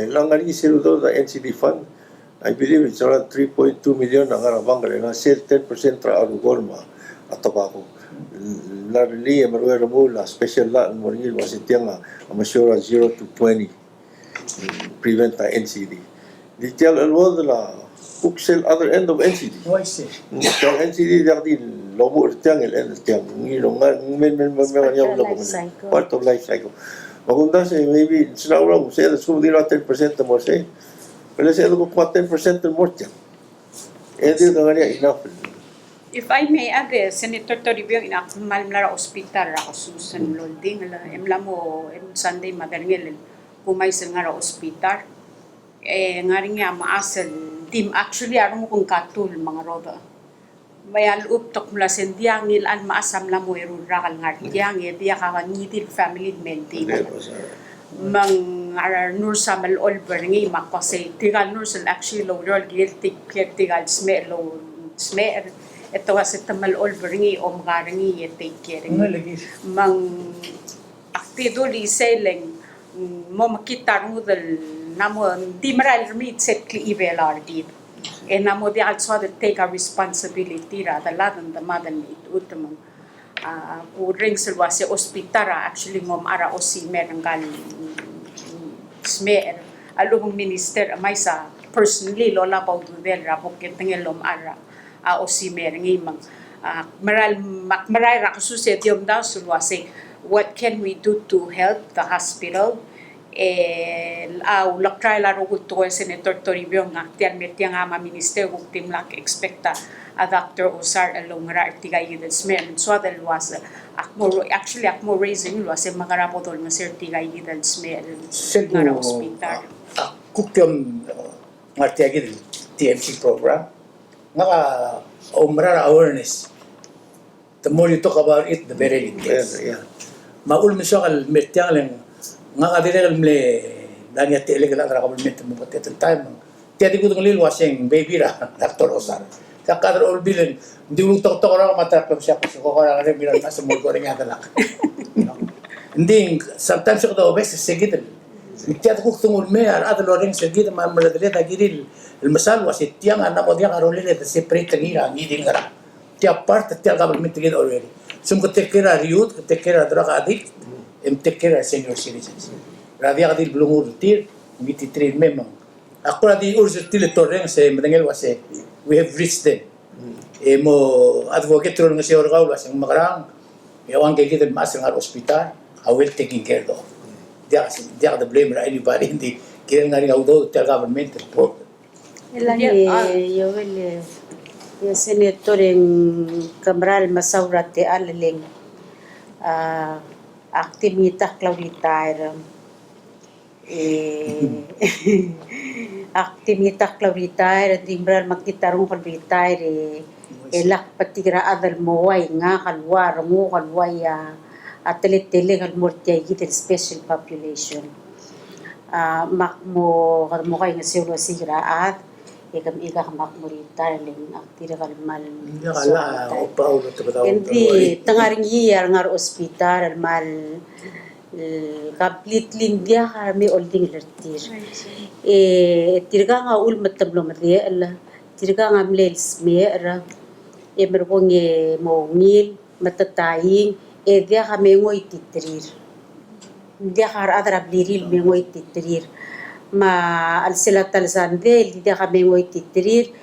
Speaker 3: lang ang isiro doon the NCD fund I believe it's around 3.2 million ang arabang na sale 10% ra arugol ma ato pa ako larli maruera mo la special la mo rin was itiyang amasura 0 to 20 prevent the NCD detail alwad la Puxel other end of NCD.
Speaker 2: no I see
Speaker 3: Yung NCD di lobo tiyang el end tiyang ngilong men yang lobo part of life cycle. Magunda say maybe sila wrong say that's going to 10% more say. Pero say ko 10% more tiyang. Di ka nga enough.
Speaker 4: If I may add, Senator Toribio, inakumal na ra ospital ra susan loading la emla mo Sunday madarngel pumaisel nga ra ospital. Nga rin nga maasal team actually arong kung katul mga roda mayal uptok mula sendiyang ilan maasam la mo rakal nga diyang diya ka ngidil family maintain mang nur sa malol berngi makpase tigal nur sa actually low roll guilty tigal smell ito kasi tamalol berngi o magarangi take care mang aktido li selling mo makita rudal namo di maral meet set kli ivelar di and namo di also to take a responsibility ra the ladan the madan it utamang ku ring silwa se ospitara actually ngom ara osimer ngal smer alubong minister may sa personally lola pa udel ra poket ngelom ara osimer ngimang maral ra kasuset yom daw sulwa se what can we do to help the hospital lakray laro gusto ko Senator Toribio nga tiyan metiang ama minister kung timlak expecta a Dr. Osar alongra artigay yun smen so that was akmo raising was mga rapotol nga sir tigay yun smen nga hospital
Speaker 2: kukyom artigay yun TMC program nga umrara awareness the more you talk about it the better it gets maul misakal metiang lang nga kadinel mle danya tele kala tra kabulment mo patet time tiadi ko ng lilwa sing baby ra Dr. Osar sa kadro ol bilen di ulung tok ra mata siya ko ko ra bilan mas mo ko ring atalak hindi sometimes ko do bes segit tiadi ko tungul me ar adlo ring segit ma maladre ta giril el masal was tiang ana mo dia karole le separate ngira ngiding ra tia part tia kabulment gid already sum ko tekera riut tekera drug addict take senior citizens. Radia kadil blungur tir, ngiti train memang. Ako radi urso til torreng se madangel wase. We have reached them. Mo advocate ron nga si Orgaw was ang makarang. Yawan kay kita mas ng hospital, how well taking care of. Dia the blame ra anybody hindi kaya nga rin auto tel government report.
Speaker 5: Ilan yung senator yung Cabral Masaurate alaling aktivita Claudita aktivita Claudita dimbral magkitarong Claudita elak patigra adal moway nga kalwar mo kalway atlet-tele kalmortya gitin special population makmo kay nga siya sigra at ika makmurita ling aktira kalmal
Speaker 2: Kala upaw to bitaw.
Speaker 5: hindi tangaring year ngar ospital mal completely dia kami olding lertir tirga nga ul matablo maria tirga nga mlel smear merkong mongil, matataying, dia kami ngoy titrir. Dia adra bliril me ngoy titrir. Ma al sila talsande, dia kami ngoy titrir,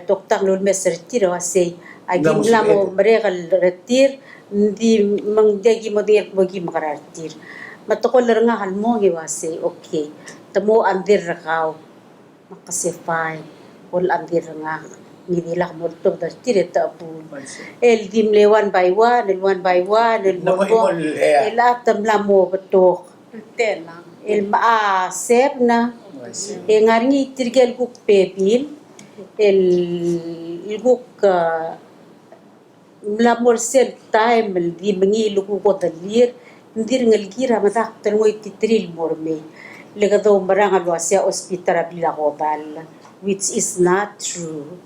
Speaker 5: toktak lul mesertir wasay. Agim lamo meregal retir, di mangdegi mo di mogi makarartir. Matukol nga halmo wasay, okay. Tamo andir rakaw, makasifay, wal andir nga. Nidilak mo ito, tire tapun. El dimle one by one, el bongo, el atam lamo batok. El maasep na, ngaringi tirgel guk pebil, el guk lamor sel time, el di mangi luku ko dalir, ndir ngal gira matak tangoy titril morme. Lega daw marang alwasya ospital abila ko bal, which is not true.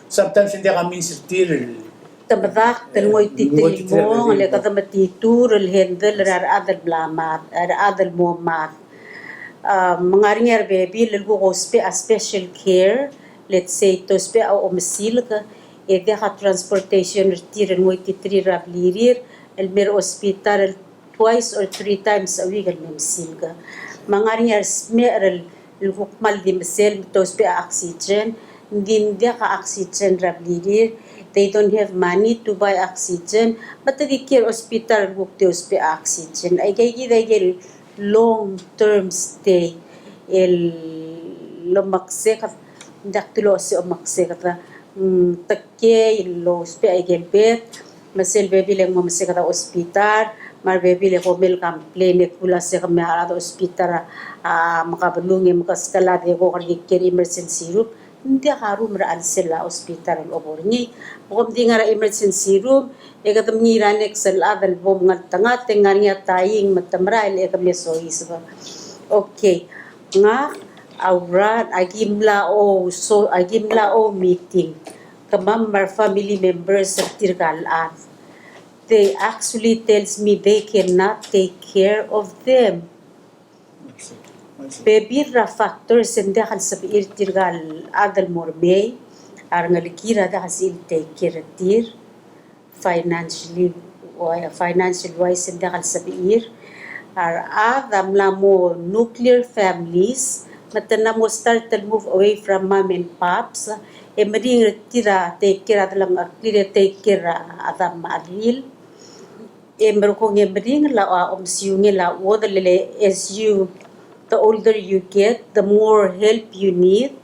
Speaker 2: Sometimes hindi kami insistir.
Speaker 5: Tabadak, tangoy titril mo, lega daw matitur, el hendel, adal blamat, adal momat. Mga ringar baby, lalu ko a special care, let's say, to spe a omisil ka, ka transportation, tiran mo titri rablirir, el mer hospital, twice or 3 times a week, el memisil ka. Mga ringar smeral, lukmal di mesel, to spe a oxygen, hindi ka oxygen rablirir, they don't have money to buy oxygen, but the care hospital, bukti spe oxygen, ay kaya long-term stay, lumaksekat, daktulo si umaksekat na takye, spe ay gelbet, masel bebile mo masekat na ospital, mar bebile ko mil complain, kula siya kami harado ospital, makabalungi, makaskalade ko karikir emergency room, hindi akaroom raan sila ospital ang obor ni. Kung di nga emergency room, ikatam ngiranek sa ladal bom nga tangateng nga niya taying matamrail ikam niya sois ba. Okay. Nga, awran, agimla o meeting. Kamam mar family members sa Tirgalan. They actually tells me they cannot take care of them. Bebira factors hindi kan sabi tirgal adal mormay ar ngalikira da kasi take care tir financial wise hindi kan sabi ar adam lamo nuclear families matana mo start to move away from mom and pops mering tira take care adalang clear take care adam adil merkong mering la omsiyunge la wodalele as you the older you get, the more help you need.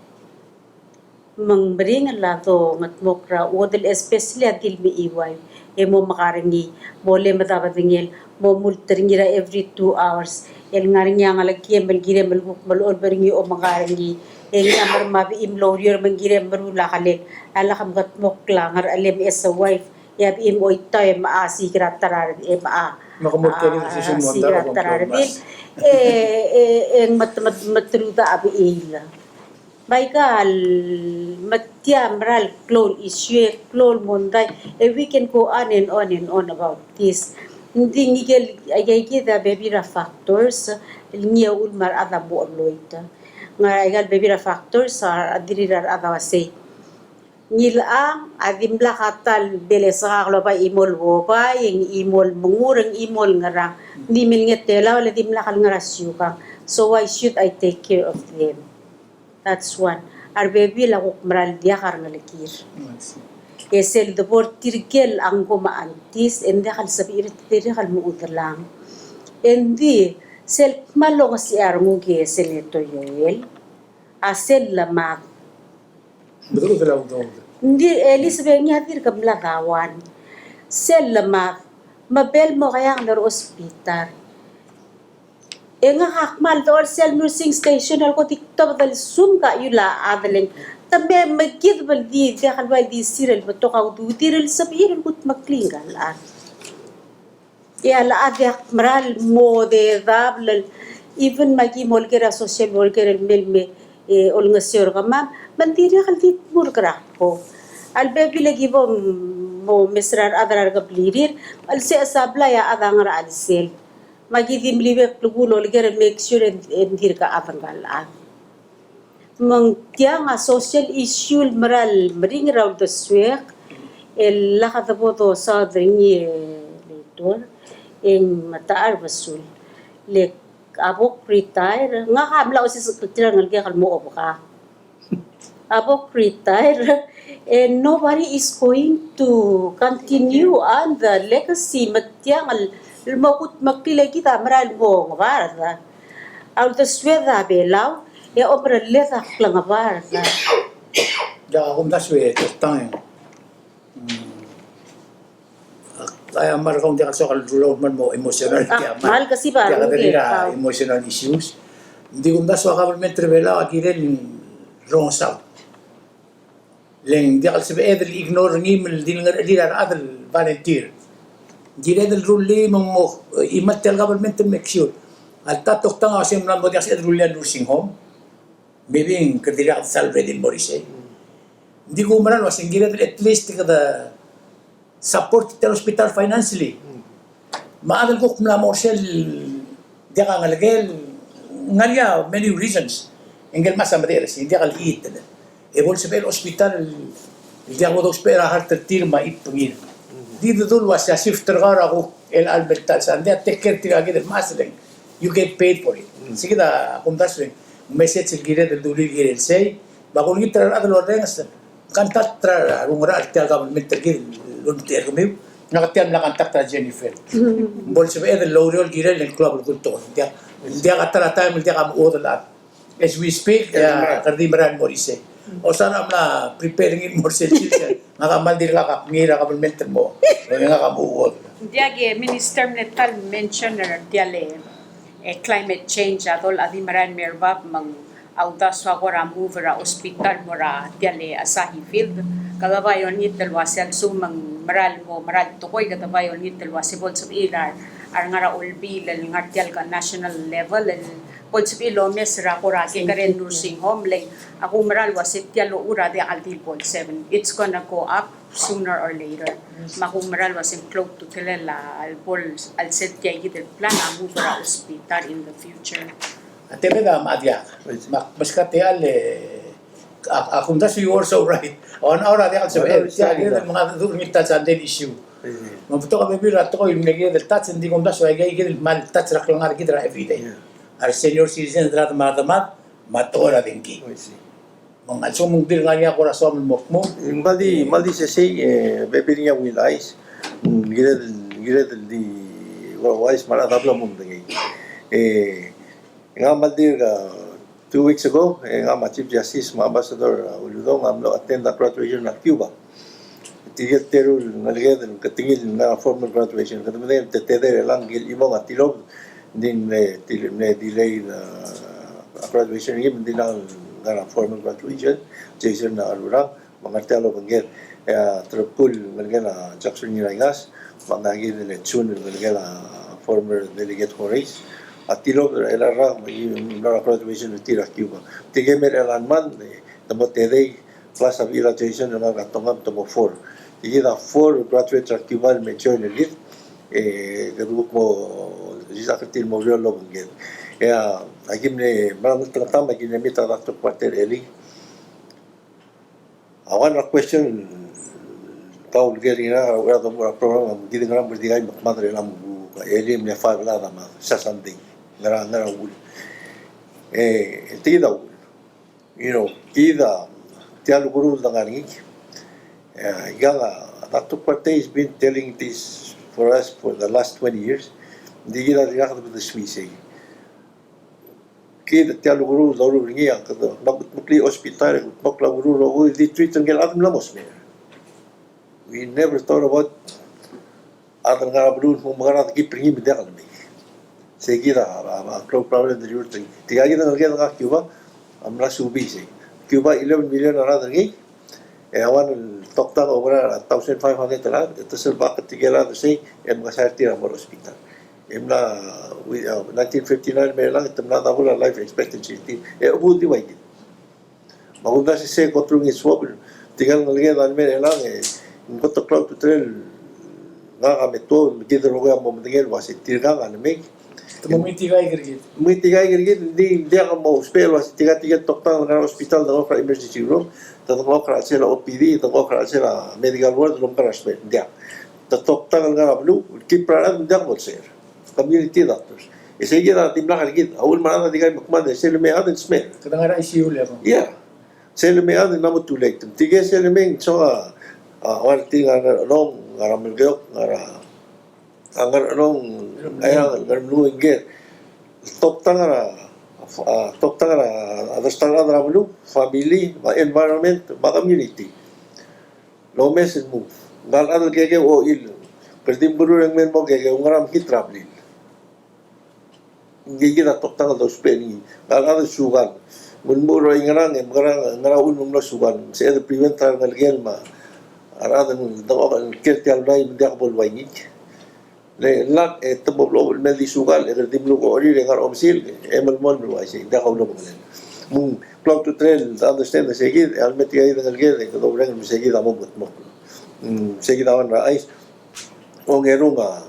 Speaker 5: Mangbring lato ngat mokra wodel especially atil mi iway. Mo makarangi mole matapatingil mo multeringira every 2 hours. El ngarinya ngalagye malgire malguk malol beringi o makarangi. Nga mar mabi imlorier mangire marula kalel. Ala kam gat mokla ngar alem as a wife. Yab im oitay maasi kiratarar ma.
Speaker 2: Makamultering sa sumunod
Speaker 5: ang matruda abiila. Baikal matiam ral klol issue klol monday. We can go on and on about this. Hindi ngigel ay kita bebira factors niya ulmar ada bo loita. Nga igal bebira factors are adirirar adawase. Nilaang adimla katal belesa kaklo pa imol wopa yung imol mungurang imol ngarang dimil nga tela wala dimla kal ngarasyo ka. So why should I take care of them? That's one. Our baby lakuk maral dia karang nalikir. Esel debor tirgel ang kumaantis ende kal sabi iritiri kal muudalang. Endi self malong si arngugi esel ito yoel. Asel lamak.
Speaker 2: Betul daw daw.
Speaker 5: Hindi, Elizabeth niya hatir kamlagawan. Sel lamak, mabel mo kaya ang naro ospital. Nga hakmal, doon sel nursing station, ako tiktok, dahil sum ka yula, adaling, tabi magkid bal di, dakal bal di siral, bato ka udutiril, sabihin kut maklinggal. Ala adak maral mo de dablal, even magimol kira social worker, melme, ol nga sir ka ma'am, mandiri kalit murgra po. Albebi lagi mo mesrar adrar gablirir, alse asabla ya adang ra alsel. Magidim libe plugulo liger make sure endir ka avangalaan. Mang tiang a social issue maral maring raw the swek, el lakatapoto southern ye leitor en mataar basul le abok retire nga kamla o si sekretary ngalge kalmo ka abok retire and nobody is going to continue on the legacy matyang makut makile kita maral mo ngabarda al tasweda belaw e obra leta klang ngabarda
Speaker 2: Ya kung daswe tang. Kaya markong di ka kalulog man mo emotional
Speaker 5: mahal kasi ba
Speaker 2: emotional issues. Hindi kung daswa government revela akiren wrong south. Leng di kalsabi edel ignore ngimel di ngar adel volunteer. Di edel rule mo imatel government make sure. Al tatok tang asim nan mo di as edel rule nursing home. Maybe in kadira salve din Morise. Hindi ko maran wasing giret at least kada support the hospital financially. Maadal ko kumla mo sel dia ka ngalagel ngalya many reasons. Engel masa maderas hindi ka liit. E bol sa hospital dia mo dos pera harta tirma ipungil. Di dudul was ya shifter gara ko el albertal sa dia take care tiga gid masleng. You get paid for it. Sige da kung daswing message giret del duli giret say bakul gitar adal ordengas kantat tra rumura tiga government gid lunter kami nakatiam la kantak tra Jennifer. Bol sa el L'Oreal giret el club kulto. Dia kata time dia kam odat. As we speak, kardi maran Morise. O sana na preparing more children. Ngakamal din ka ngira government mo. Nga kabuod.
Speaker 4: Diage Minister Netal mention na diale climate change atol adi maran merbab mang audas wa gora move ra hospital mora diale Asahi Field. Kalabayon ni telwasel sumang maral tukoy katabayon ni telwasibol sa ilar ar ngara ulbi lal ngartial ka national level Polsip Ilomes ra kurake karen nursing home like ako maral wasit tialo ura de altil 7. It's gonna go up sooner or later. Makumaral wasim close to telela al pol al set kay gitel plan amu para hospital in the future.
Speaker 2: Ate beda madya. Mas katial akong das you also right. On ora de also mga ngita sa den issue. Mabuto ka bibira to ko yung nagay del touch hindi kong das ay gay mal touch ra klang ar gidra every day. Our senior citizens drat madamat matora dinki. Mga sumong dir nga niya corazon mo.
Speaker 3: Maldi se sei bebirinha will ice. Giret di wise mara tabla mum dengi. Nga maldi 2 weeks ago nga Chief Justice Ambassador Uludong amlo attend the graduation at Cuba. Tiget teru nalged katingil na formal graduation kadamay teteder lang gil imong atilog din delay na graduation game din lang na formal graduation Jason na alurang mangartelo bangget trapul nalgena Jackson Nirangas managi nila tune nalgena former delegate Horace at tilog elara may na graduation tira Cuba tigemer elanman tamo tedey class of graduation na katongam tamo 4 tigida 4 graduates at Cuba mature elite gaduk mo Jisakatil mo real love again. Kaya agim ni marang tama agim ni mita Dr. Quarter Eli. Awan na question Paul Gerina wala to mura program gidi ngam berdigay madre lam Eli me fa la dama sa something ngara ul. Tida ul. Ida tial guru dangani. Dr. Quarter has been telling this for us for the last 20 years. Hindi kita tinakot sa Swisig. Kita tialo guru lalu ringi ang kata magmukli hospital magmukla guru lalu di treat ang alam lamos me. We never thought about atal nga guru kung mga natin kipringi bidakal me. Sige kita ang problem na yun. Tiga kita nalagyan ng Cuba amla subi say. Cuba 11 million na natin ngayon. Awan toktang over 1,500 na ito sa bakit tigala to say mga sarti ang mga hospital. Imla 1959 may lang itam na wala life expectancy ubuti wa gid magunda si se kotrung iswab tigal nalagay dan may lang ngoto cloud to trail nga kami to gidro ga mo tingel wasi tirga nga me
Speaker 2: Tumumiti ka igirgit.
Speaker 3: May tigay girgit hindi ako mau spell was tiga-tiga toktang ng hospital ng okra emergency room tatang okra sila OPD tatang okra sila medical ward ng karasmet hindi toktang ng ablu kipraran hindi ako sir community doctors sige na timla kargit awal man na tigay makman sila may adin smell
Speaker 2: Kadang ada ICU le ako.
Speaker 3: yeah sila may adin namu too late tiga sila may so warti nga nong ngaramil gayok ngara angar nong ayang ngaramil ingger toktang na understand na ramlu family environment community no message move ngal adal gege o il pertimburu yang men mo gege ngaram ki travel gege na toktang na dos peni ngal adal sugan munmuro ingarang ngaraun mong sugan sa prevent ngal gel ma aradan daw kertial nay mendak bolwaynik lat taboblo men di sugal dimlu ko ori rengar omsil emal mon no ay da ko no mung clock to trail understand the segid almet gay dengan gel ko do rengar segid amo mo segid awan ra ay o ngero nga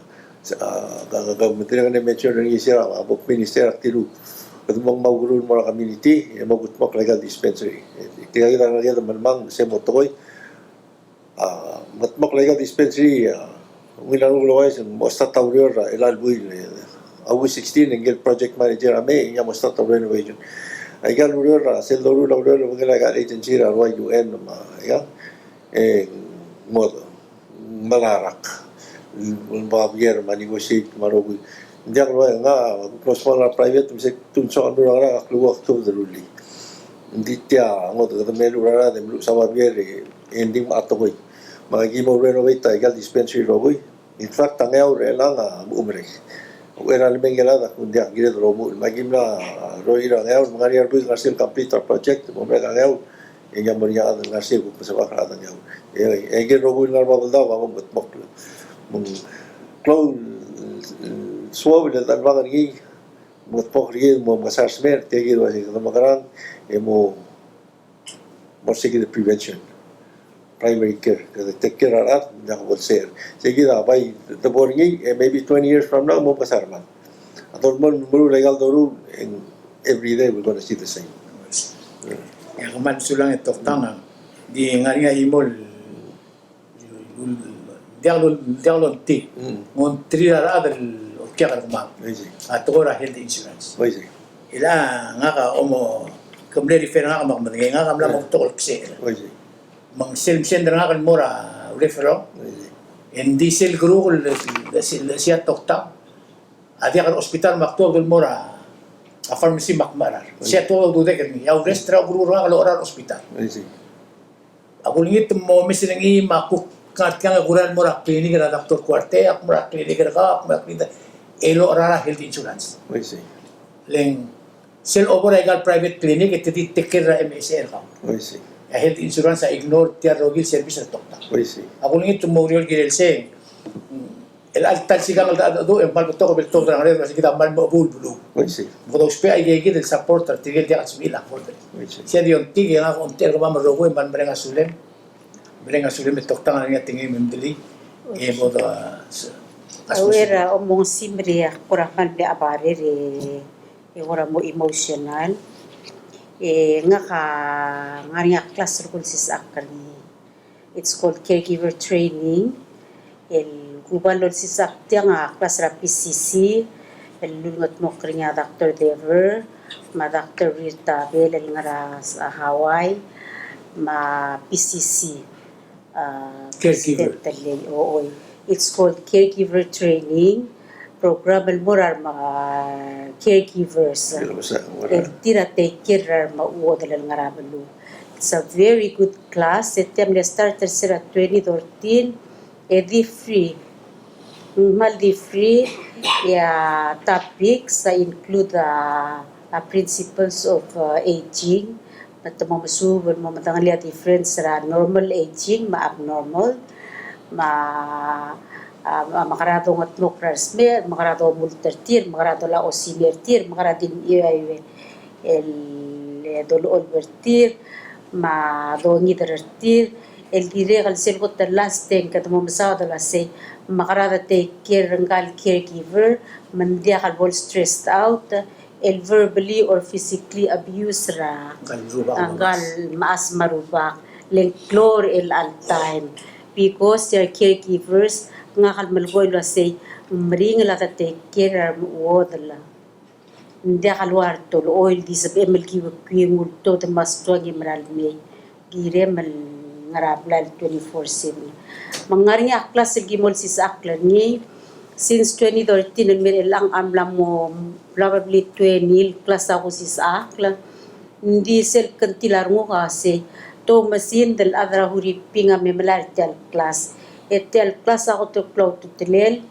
Speaker 3: ga metri nga mention ng isira abok minister tilu kadumang magurun mo community magut mo legal dispensary tigay nga nga man se motoy matmok legal dispensary Winang Lois and Mostata Aurora, Elal Buil, August 16, and get project manager, Ame, Yamostata renovation. I got Aurora, Seldorula, Aurora, we're going to agency, YUN, Modo, Malarak, Babier, Manigosit, Marobi. Hindi ako close mo na private, tunso ang nurang kluwak to the ruli. Hindi tiya, ang melura na, sa Babier, hindi maatokoy. Mga gimo renovate tayo gal dispensary roboy. In fact, tangaw rela nga umre. Uera limeng gala kundi ang gilid romo. Magim na roi ra ngaw mga riar buis ngarsil complete our project. Umre ka ngaw. Yang mo niya ang ngarsil kung pasabak ra ang ngaw. Egin robo ngar babal daw ang mutmok. Mung clone suaw na tanbangan gi mutmok ri mo masar smer tegi wa si magarang mo sige the prevention. Primary care, take care of that, nakabot sir. Sige na, by the boring maybe 20 years from now, mo pasarman. At all mo, legal doon, and every day we're gonna see the same.
Speaker 2: Yang kaman sulang ito tanga di nga imol dialon ti ngon triara adal okya ka ma at ora health insurance ila nga ka omo kamle refer nga ka magmangay nga kamla mo tokol kse mang send nga kan mura referral hindi sel guru siya tokta adi kan hospital maktuag dul mura a pharmacy makmarar siya to dude kan yaw restra guru nga lo orar hospital ako lingit mo misin ng makuk kat nga guran mura klinik na doktor kwarte ak mura klinik na ka mura klinik elo orar health insurance leng sel over egal private clinic iti take care MSR ka health insurance sa ignore tiar rogil service na tokta. Ako lang ito moriol girel se. El altal sigang al do en mal to ko bel tokta ngare kasi kita mal mo bulu. Mo do spe ay gigil el supporter tigil dia asmila folder. Sia dion tigil nga on ter ba rogo en man brenga sulem. Brenga sulem tokta nga tingi memdeli. E mo do
Speaker 5: awera omong simri kurakan de abare re ora mo emotional nga nga class sis akali. It's called caregiver training. El global sis aktia nga class ra PCC. El lulungat mo krinya Dr. Dever, ma Dr. Rita Bel nga sa Hawaii, ma PCC.
Speaker 2: Caregiver.
Speaker 5: It's called caregiver training. Program murar mga caregivers tira take care mauo dalal ngarabalu. It's a very good class. September starter sira 2013 edi free maldi free ya topics include principles of aging matamo masuban mo matangali difference ra normal aging ma abnormal makaradong at nokrasmer, makaradong multertir, makaradong la osimertir, makaradong el dolo olvertir, ma dongi dertir, el gire kal sel ko the last thing kat mo masaw la say makarada take care rangal caregiver mandia kal bol stressed out el verbally or physically abuse ra
Speaker 2: Kalruba
Speaker 5: anggal maas marubak leng clore el all time because their caregivers nga kal malboy la say mring la ta take care wodla hindi kalwar to oil di sa emel ki kwingul to te mas to gi maral me gire mal ngarabla 24/7 mangaring aklas gi mol sis aklan ni since 2013 ang mer lang amlam mo probably 20 class ako sis akla hindi sel kantilar mo kasi to masin del adra huri pinga me malar tel class etel class ako to cloud to telel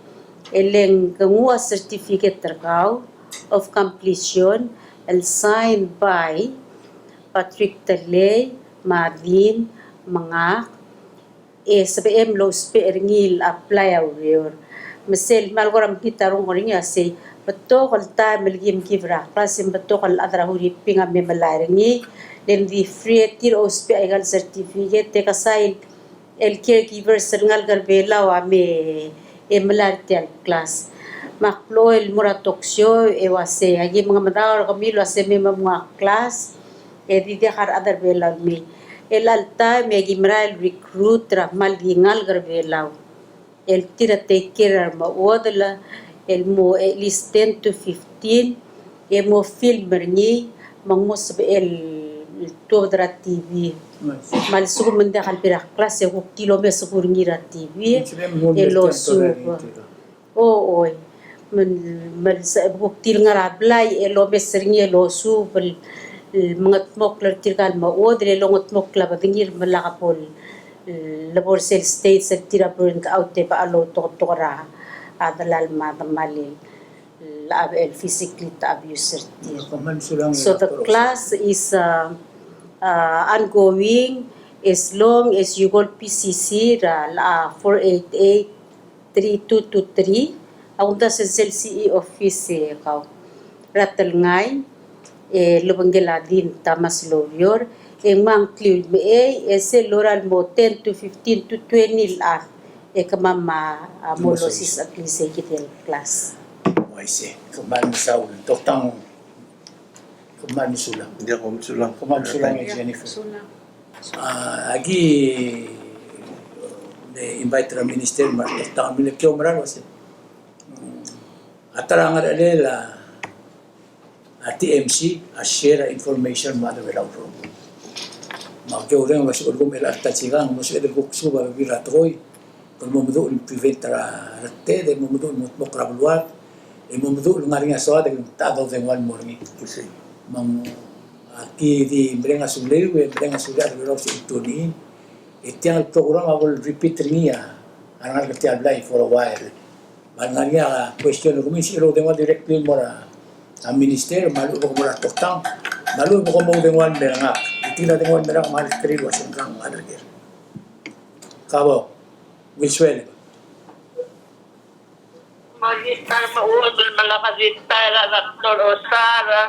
Speaker 5: eleng gangua certificate terkau of completion and signed by Patrick Talay, Marvin, mga SBM Los Peringil apply aware. Masel malgoram hitarong ringa say bato kal ta melgim kivra klasim bato kal adra huri pinga me malaringi then the free tir ospe egal certificate te kasay el caregiver sengal garbela wa me emalartial class maklo el muratoksyo ewase agi mga madawar kami lo ase me mga class di har other bela me el alta me agi mral recruit ra mal gingal garbela el tira take care ma odla el mo at least 10 to 15 e mo film ni mangmo el todra TV mal sugo mende kal pira class e ko kilometro por ngira TV elo suba oy man sa buktil nga rablay elo mesring elo su bel mga mokler tirgal ma odre longot mokla badingir malakapol labor sel state sa tira burn ka out pa alo to ra adalal ma malil la el physically abuser so the class is ongoing as long as you go PCC la 488 3223 ang da sa CE office kaw ratal ngay lubanggela din tamas lawyer mang clear me ese loral mo 10 to 15 to 20 kamama molosis at least kitel class
Speaker 2: I see. Kuman sa ulo. Toktang kuman sulang.
Speaker 3: Hindi ako masulang.
Speaker 2: Kuman sulang ni Jennifer. Agi invite ra minister ma toktang milekyo maral wase. Atara nga la TMC a share information ma wala ro. Magyo rin mas ulgom ila tatsigang mas ila guksu ba biratoy. Kung mo mudo prevent ra ratte de mo mudo mo krabluat. Mumudul nga rin aso ng tabaw ng one morning.
Speaker 3: Kasi
Speaker 2: Mang aki di mereka sulit, mereka sudah berlaku itu ni. Itu yang program awal repeat niya. Anak kita apply for a while. Mananya question komisi lo dengan directly mora. Ang minister malu ko mora toktang. Malu ko mo dengan mereka. Itu na dengan mereka mahal kiri wasin kang alergir. Kabo, visual.
Speaker 6: Magister mauod malakazitar Dr. Osara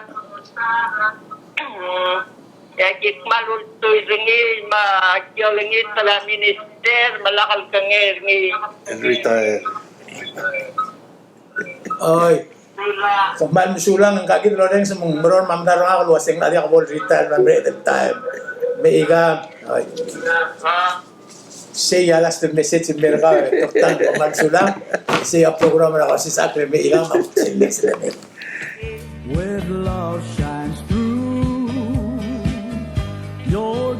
Speaker 6: yakit malultoy ringi magyolingi sa minister malakal kangir ni
Speaker 3: retire.
Speaker 2: Oy, kuman sulang ang kagid lo rin sa mong meron mamdaro nga kaluwasing na di ako bol retire na bread time. May iga. Oy. Siya alas ng message in mereka toktang kuman sulang. Siya program na kasi sa akin may iga magsilig sila nila.
Speaker 1: Where love shines through your